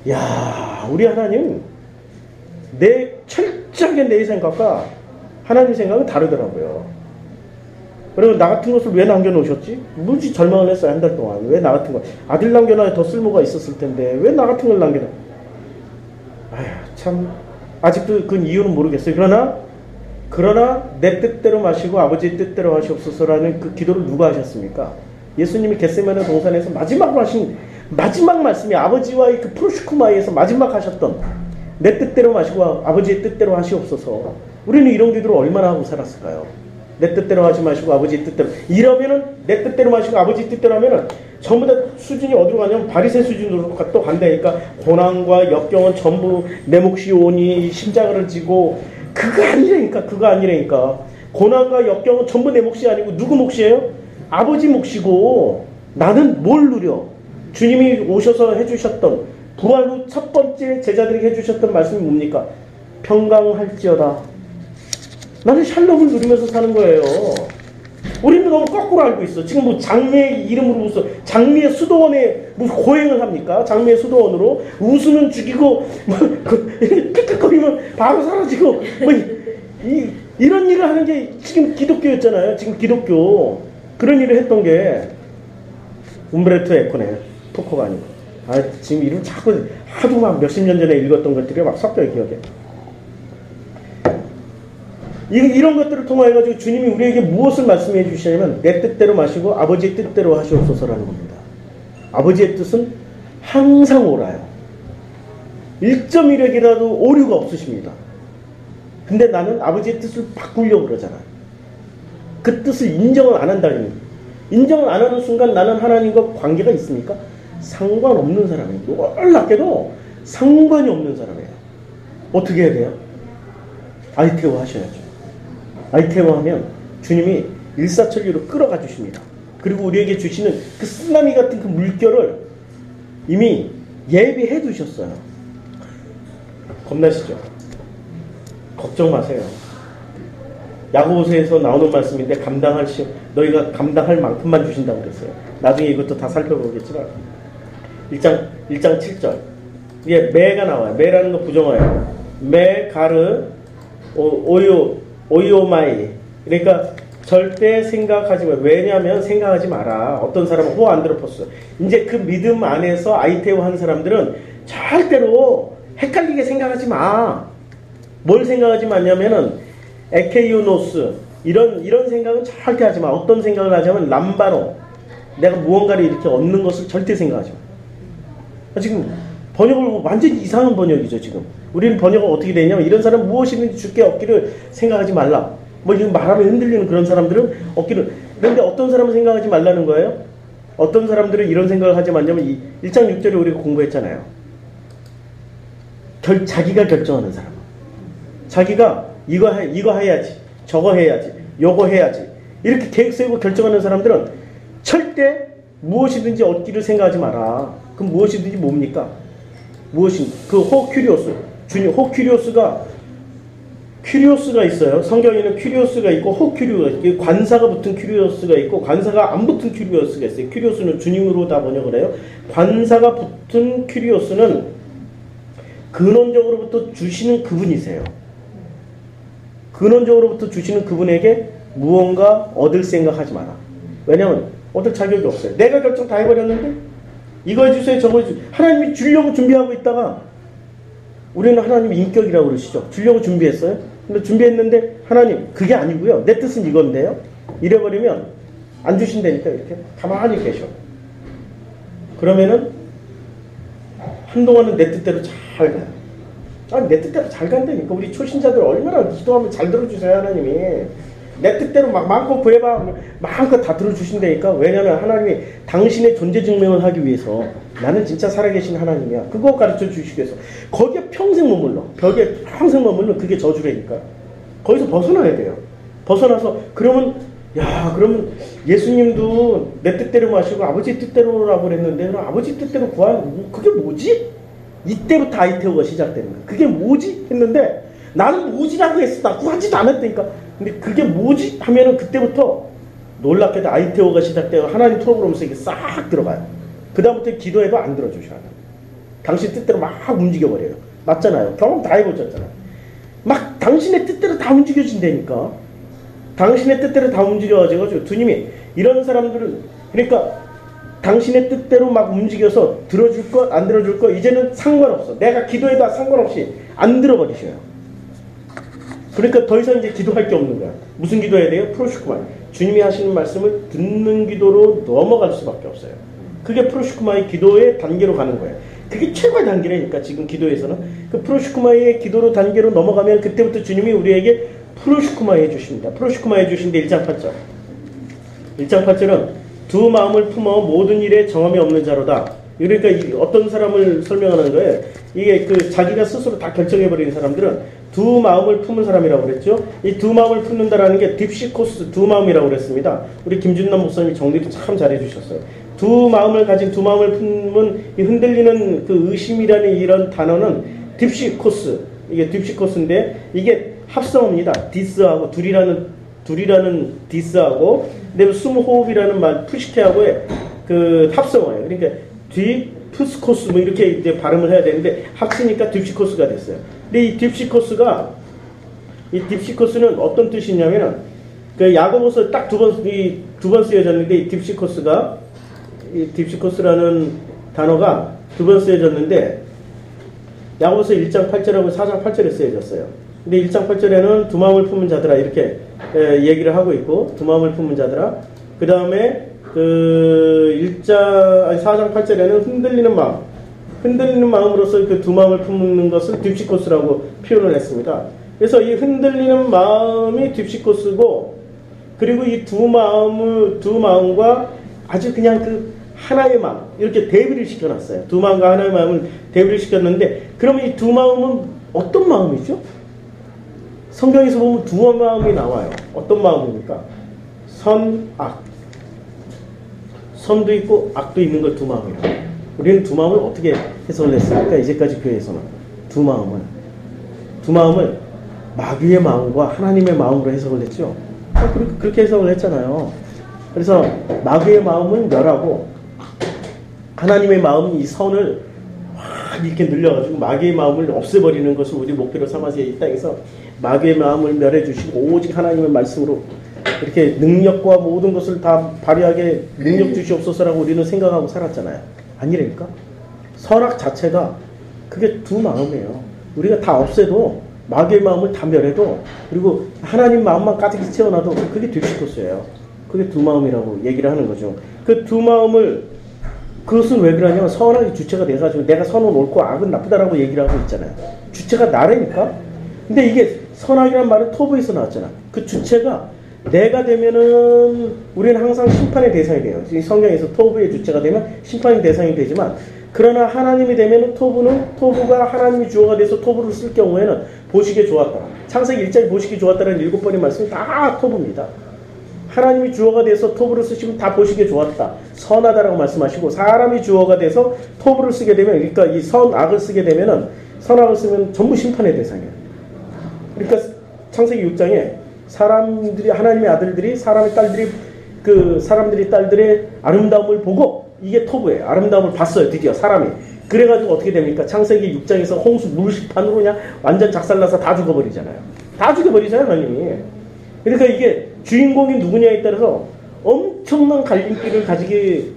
야 우리 하나님 철저하게 내 생각과 하나님 생각은 다르더라고요. 그리고 나 같은 것을 왜 남겨놓으셨지? 무지 절망을 했어요. 한 달 동안. 왜 나 같은 거? 아들 남겨놔야 더 쓸모가 있었을 텐데 왜 나 같은 걸 남겨놔? 아휴 참 아직도 그 이유는 모르겠어요. 그러나 내 뜻대로 마시고 아버지의 뜻대로 하시옵소서라는 그 기도를 누가 하셨습니까? 예수님이 겟세마네 동산에서 마지막으로 하신 마지막 말씀이 아버지와의 그 프로슈크마이에서 마지막 하셨던 내 뜻대로 마시고 아버지의 뜻대로 하시옵소서. 우리는 이런 기도를 얼마나 하고 살았을까요? 내 뜻대로 하지 마시고 아버지 뜻대로. 이러면은 내 뜻대로 마시고 아버지 뜻대로 하면은 전부 다 수준이 어디로 가냐면 바리새 수준으로 또 간다니까. 고난과 역경은 전부 내 몫이 오니 심장을 지고 그거 아니라니까. 고난과 역경은 전부 내 몫이 아니고 누구 몫이에요? 아버지 몫이고 나는 뭘 누려? 주님이 오셔서 해주셨던 부활 후 첫 번째 제자들에게 해주셨던 말씀이 뭡니까? 평강할지어다. 나는 샬롬을 누리면서 사는 거예요. 우리는 너무 거꾸로 알고 있어. 지금 뭐 장미의 이름으로 무슨 장미의 수도원에 무슨 고행을 합니까? 장미의 수도원으로 웃으면 죽이고 끄끄거리면 바로 사라지고 이런 일을 하는 게 지금 기독교였잖아요. 지금 기독교 그런 일을 했던 게 움브레토 에코네. 토코가 아니고. 지금 이름 자꾸 하도 막 몇십 년 전에 읽었던 것들이 막 섞여요 기억에. 이런 것들을 통하여가지고 주님이 우리에게 무엇을 말씀해 주시냐면 내 뜻대로 마시고 아버지의 뜻대로 하시옵소서라는 겁니다. 아버지의 뜻은 항상 옳아요. 1.1핵이라도 오류가 없으십니다. 근데 나는 아버지의 뜻을 바꾸려고 그러잖아. 그 뜻을 인정을 안 한다는 거예요. 인정을 안 하는 순간 나는 하나님과 관계가 있습니까? 상관없는 사람이에요. 놀랍게도 상관이 없는 사람이에요. 어떻게 해야 돼요? 아이테오 하셔야죠. 아이테오 하면 주님이 일사천리로 끌어가 주십니다. 그리고 우리에게 주시는 그 쓰나미 같은 그 물결을 이미 예비해 두셨어요. 겁나시죠? 걱정 마세요. 야고보서에서 나오는 말씀인데 너희가 감당할 만큼만 주신다고 그랬어요. 나중에 이것도 다 살펴보겠지만 1장 7절 이게 매가 나와요. 매라는 거 부정어예요. 매, 가르, 오이오마이. 그러니까 절대 생각하지 마. 왜냐하면 생각하지 마라. 어떤 사람은 호안드로포스. 이제 그 믿음 안에서 아이테오 한 사람들은 절대로 헷갈리게 생각하지 마. 뭘 생각하지 마냐면은 에케이오노스 이런 생각은 절대 하지 마. 어떤 생각을 하자면 람바로 내가 무언가를 이렇게 얻는 것을 절대 생각하지 마. 지금 번역을 완전히 이상한 번역이죠. 지금 우리는 번역은 어떻게 되냐면 이런 사람 무엇이든지 주께 얻기를 생각하지 말라. 뭐 이런 말하면 흔들리는 그런 사람들은 얻기를. 그런데 어떤 사람은 생각하지 말라는 거예요? 어떤 사람들은 이런 생각을 하지 말냐면 1장 6절에 우리가 공부했잖아요. 자기가 결정하는 사람. 자기가 이거 해야지, 저거 해야지, 요거 해야지 이렇게 계획 세우고 결정하는 사람들은 절대 무엇이든지 얻기를 생각하지 마라. 그럼 무엇이든지 뭡니까? 그 호큐리오스, 주님 큐리오스가 있어요. 성경에는 큐리오스가 있고 호큐리오가 있고 관사가 붙은 큐리오스가 있고 관사가 안 붙은 큐리오스가 있어요. 큐리오스는 주님으로 다 번역을 해요. 관사가 붙은 큐리오스는 근원적으로부터 주시는 그분이세요. 근원적으로부터 주시는 그분에게 무언가 얻을 생각하지 마라. 왜냐하면 얻을 자격이 없어요. 내가 결정 다 해버렸는데 이거 해주세요 저거 해주세요. 하나님이 주려고 준비하고 있다가 우리는 하나님 인격이라고 그러시죠. 주려고 준비했어요. 근데 준비했는데 하나님 그게 아니고요. 내 뜻은 이건데요. 이래버리면 안 주신다니까 이렇게 가만히 계셔. 그러면은 한동안은 내 뜻대로 잘 가요. 아니 내 뜻대로 잘 간다니까. 우리 초신자들 얼마나 기도하면 잘 들어주세요. 하나님이 내 뜻대로 막 마음껏 구해봐 마음껏 다 들어주신다니까. 왜냐하면 하나님이 당신의 존재 증명을 하기 위해서 나는 진짜 살아계신 하나님이야 그거 가르쳐 주시기 위해서 거기에 평생 머물러. 벽에 평생 머물러. 그게 저주라니까. 거기서 벗어나야 돼요. 벗어나서 그러면 예수님도 내 뜻대로 마시고 아버지 뜻대로라고 그랬는데 그럼 아버지 뜻대로 구하는 그게 뭐지? 이때부터 아이테오가 시작되는 거야. 그게 뭐지? 했는데 나는 뭐지라고 했어. 나 구하지도 않았다니까. 근데 그게 뭐지? 하면은 그때부터 놀랍게도 아이테오가 시작되고 하나님 프로그램 속에 싹 들어가요. 그 다음부터 기도해도 안 들어주셔요. 당신 뜻대로 막 움직여버려요. 맞잖아요. 경험 다 해보셨잖아요. 막 당신의 뜻대로 다 움직여진다니까. 당신의 뜻대로 다 움직여가지고 주님이 이런 사람들은 그러니까 당신의 뜻대로 막 움직여서 들어줄 거 안 들어줄 거 이제는 상관없어. 내가 기도해도 상관없이 안 들어버리셔요. 그러니까 더 이상 이제 기도할 게 없는 거야. 무슨 기도해야 돼요? 프로슈크마. 주님이 하시는 말씀을 듣는 기도로 넘어갈 수밖에 없어요. 그게 프로슈크마의 기도의 단계로 가는 거예요. 그게 최고의 단계라니까 지금 기도에서는. 그 프로슈크마의 기도로 단계로 넘어가면 그때부터 주님이 우리에게 프로슈크마 해주십니다. 프로슈크마 해주신데 1장 8절. 1장 8절은 두 마음을 품어 모든 일에 정함이 없는 자로다. 그러니까 어떤 사람을 설명하는 거예요. 이게 그 자기가 스스로 다 결정해버리는 사람들은 두 마음을 품은 사람이라고 그랬죠. 이 두 마음을 품는다라는 게 딥시코스 두 마음이라고 그랬습니다. 우리 김준남 목사님이 정리를 참 잘해주셨어요. 두 마음을 가진 두 마음을 품은 이 흔들리는 그 의심이라는 이런 단어는 딥시코스. 이게 딥시코스인데 이게 합성어입니다. 디스하고 둘이라는 디스하고 그다음에 숨호흡이라는 말 푸시케하고의 그 합성어예요. 그러니까 딥스코스 뭐 이렇게 이제 발음을 해야 되는데 합치니까 딥시코스가 됐어요. 근데 이 딥시코스는 어떤 뜻이냐면은 그 야고보서 딱 두 번 쓰여졌는데 이 딥시코스라는 단어가 두 번 쓰여졌는데 야고보서 1장 8절하고 4장 8절에 쓰여졌어요. 근데 1장 8절에는 두 마음을 품은 자들아 이렇게 얘기를 하고 있고 두 마음을 품은 자들아 그 다음에 그 4장 8절에는 흔들리는 마음 흔들리는 마음으로서 그 두 마음을 품는 것을 딥시코스라고 표현을 했습니다. 그래서 이 흔들리는 마음이 딥시코스고, 그리고 이 두 마음과 아주 그냥 그 하나의 마음, 이렇게 대비를 시켜놨어요. 두 마음과 하나의 마음을 대비를 시켰는데, 그러면 이 두 마음은 어떤 마음이죠? 성경에서 보면 두 마음이 나와요. 어떤 마음입니까? 선, 악. 선도 있고 악도 있는 걸 두 마음이에요. 우리는 두 마음을 어떻게 해석을 했습니까? 이제까지 교회에서는 두 마음을 마귀의 마음과 하나님의 마음으로 해석을 했죠. 그렇게 해석을 했잖아요. 그래서 마귀의 마음은 멸하고 하나님의 마음, 이 선을 확 이렇게 늘려가지고 마귀의 마음을 없애버리는 것을 우리 목표로 삼아서 이 땅에서 마귀의 마음을 멸해주시고 오직 하나님의 말씀으로 이렇게 능력과 모든 것을 다 발휘하게 능력 주시옵소서라고 우리는 생각하고 살았잖아요. 아니라니까? 선악 자체가 그게 두 마음이에요. 우리가 다 없애도 마귀의 마음을 다 멸해도, 그리고 하나님 마음만 가득히 채워놔도 그게 딥시코스예요. 그게 두 마음이라고 얘기를 하는 거죠. 그 두 마음을, 그것은 왜 그러냐면 선악이 주체가 돼가지고 내가 선은 옳고 악은 나쁘다라고 얘기를 하고 있잖아요. 주체가 나라니까? 근데 이게 선악이란 말은 토부에서 나왔잖아. 그 주체가 내가 되면은 우리는 항상 심판의 대상이 돼요. 성경에서 토부의 주체가 되면 심판의 대상이 되지만, 그러나 하나님이 되면은 토부가 하나님이 주어가 돼서 토부를 쓸 경우에는 보시기에 좋았다. 창세기 1장에 보시기에 좋았다는 7번의 말씀이 다 토부입니다. 하나님이 주어가 돼서 토부를 쓰시면 다 보시기에 좋았다. 선하다라고 말씀하시고, 사람이 주어가 돼서 토부를 쓰게 되면, 그러니까 이 선악을 쓰게 되면은, 선악을 쓰면 전부 심판의 대상이에요. 그러니까 창세기 6장에 사람들이, 하나님의 아들들이 사람들이 딸들의 아름다움을 보고, 이게 토부예요. 아름다움을 봤어요. 드디어 사람이. 그래가지고 어떻게 됩니까? 창세기 6장에서 홍수 물시판으로 그냥 완전 작살나서 다 죽어버리잖아요. 다 죽여버리잖아요, 하나님이. 그러니까 이게 주인공이 누구냐에 따라서 엄청난 갈림길을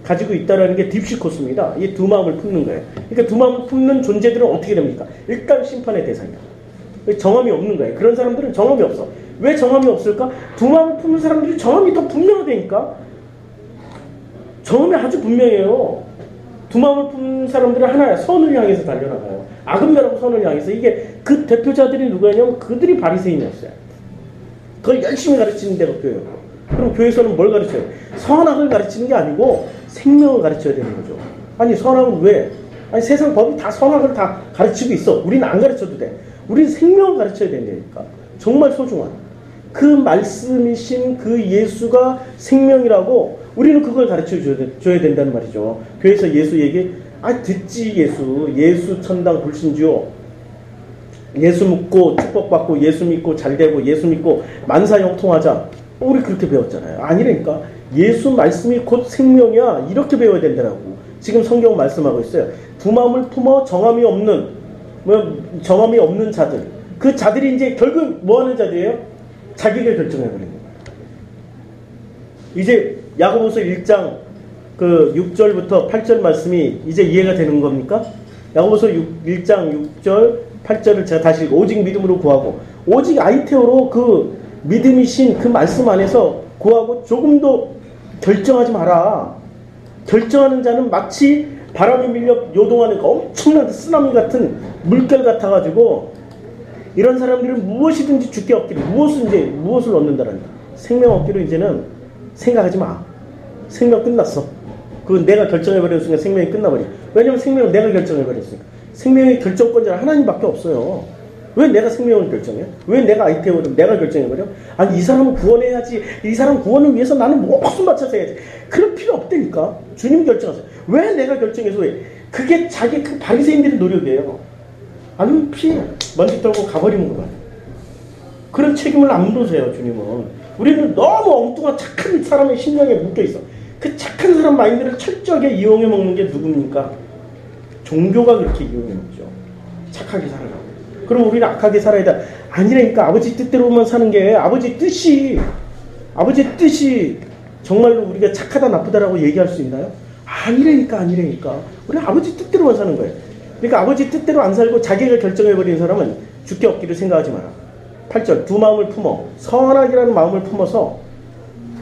가지고 있다는 게 딥시코스입니다. 이 두 마음을 품는 거예요. 그러니까 두 마음을 품는 존재들은 어떻게 됩니까? 일단 심판의 대상이에요. 정함이 없는 거예요. 그런 사람들은 정함이 없어. 왜 정함이 없을까? 두 마음을 품는 사람들이 정함이 더 분명하다니까. 정함이 아주 분명해요. 두 마음을 품는 사람들은 하나야. 선을 향해서 달려나가요. 악은 멸하고 선을 향해서. 이게 그 대표자들이 누구냐면 그들이 바리새인이었어요. 그걸 열심히 가르치는 데가 교회고. 그럼 교회에서는 뭘 가르쳐요? 선악을 가르치는 게 아니고 생명을 가르쳐야 되는 거죠. 아니 선악은 왜? 아니 세상 법이 다 선악을 다 가르치고 있어. 우리는 안 가르쳐도 돼. 우리는 생명을 가르쳐야 된다니까. 정말 소중한 그 말씀이신 그 예수가 생명이라고 우리는 그걸 가르쳐줘야 된다는 말이죠. 교회에서 예수 얘기, 듣지 예수 천당 불신주요. 예수 믿고 축복받고 예수 믿고 잘되고 예수 믿고 만사형통하자. 우리 그렇게 배웠잖아요. 아니라니까. 예수 말씀이 곧 생명이야. 이렇게 배워야 된다라고. 지금 성경 말씀하고 있어요. 두 마음을 품어 정함이 없는 자들. 그 자들이 이제 결국 뭐 하는 자들이에요? 자기가 결정해버리는 거예요. 이제 야고보서 1장 그 6절부터 8절 말씀이 이제 이해가 되는 겁니까? 야고보서 1장 6절 8절을 제가 다시 읽고, 오직 믿음으로 구하고, 오직 아이테오로 그 믿음이신 그 말씀 안에서 구하고, 조금도 결정하지 마라. 결정하는 자는 마치 바람이 밀려 요동하는 엄청난 쓰나미 같은 물결 같아가지고, 이런 사람들은 무엇이든지 죽게 얻기를, 무엇을 얻는다라는, 생명 얻기로 이제는 생각하지 마. 생명 끝났어. 그건 내가 결정해버리는 순간 생명이 끝나버려. 왜냐면 생명은 내가 결정해버렸으니까. 생명의 결정권자는 하나님밖에 없어요. 왜 내가 생명을 결정해? 왜 내가 아이테오를 내가 결정해버려? 아니 이 사람은 구원해야지. 이 사람 구원을 위해서 나는 목숨 바쳐서 해야지. 그럴 필요 없다니까. 주님 결정하세요. 왜 내가 결정해서 왜? 그게 자기 그 바리새인들의 노력이에요. 아니면 피해. 먼지 떨고 가버리는 거야. 그런 책임을 안 물으세요, 주님은. 우리는 너무 엉뚱한 착한 사람의 심령에 묶여있어. 그 착한 사람 마인드를 철저하게 이용해 먹는 게 누굽니까? 종교가 그렇게 이용해 먹죠. 착하게 살아가고. 그럼 우리는 악하게 살아야 돼. 아니라니까. 아버지 뜻대로만 사는 게, 아버지 뜻이 정말로 우리가 착하다 나쁘다라고 얘기할 수 있나요? 아니라니까. 우리 아버지 뜻대로만 사는 거예요. 그러니까 아버지 뜻대로 안 살고 자기가 결정해버리는 사람은 죽게 얻기를 생각하지 마라. 8절, 두 마음을 품어, 선악이라는 마음을 품어서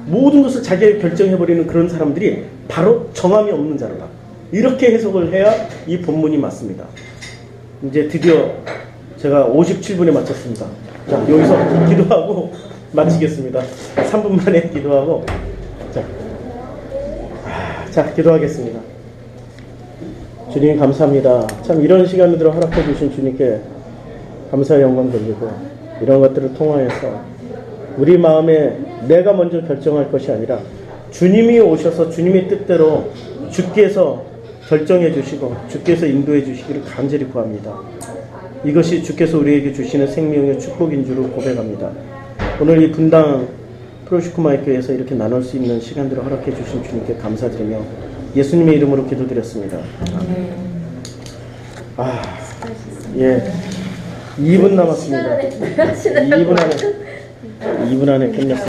모든 것을 자기가 결정해버리는 그런 사람들이 바로 정함이 없는 자로다. 이렇게 해석을 해야 이 본문이 맞습니다. 이제 드디어 제가 57분에 마쳤습니다. 자, 여기서 기도하고 마치겠습니다. 3분 만에 기도하고. 자, 기도하겠습니다. 주님 감사합니다. 참 이런 시간들을 허락해 주신 주님께 감사의 영광 돌리고, 이런 것들을 통하여서 우리 마음에 내가 먼저 결정할 것이 아니라 주님이 오셔서 주님의 뜻대로 주께서 결정해 주시고 주께서 인도해 주시기를 간절히 구합니다. 이것이 주께서 우리에게 주시는 생명의 축복인 줄을 고백합니다. 오늘 이 분당 프로시쿠마이 교회에서 이렇게 나눌 수 있는 시간들을 허락해 주신 주님께 감사드리며 예수님의 이름으로 기도드렸습니다. 예, 2분 남았습니다. 2분 안에 끝냈습니다.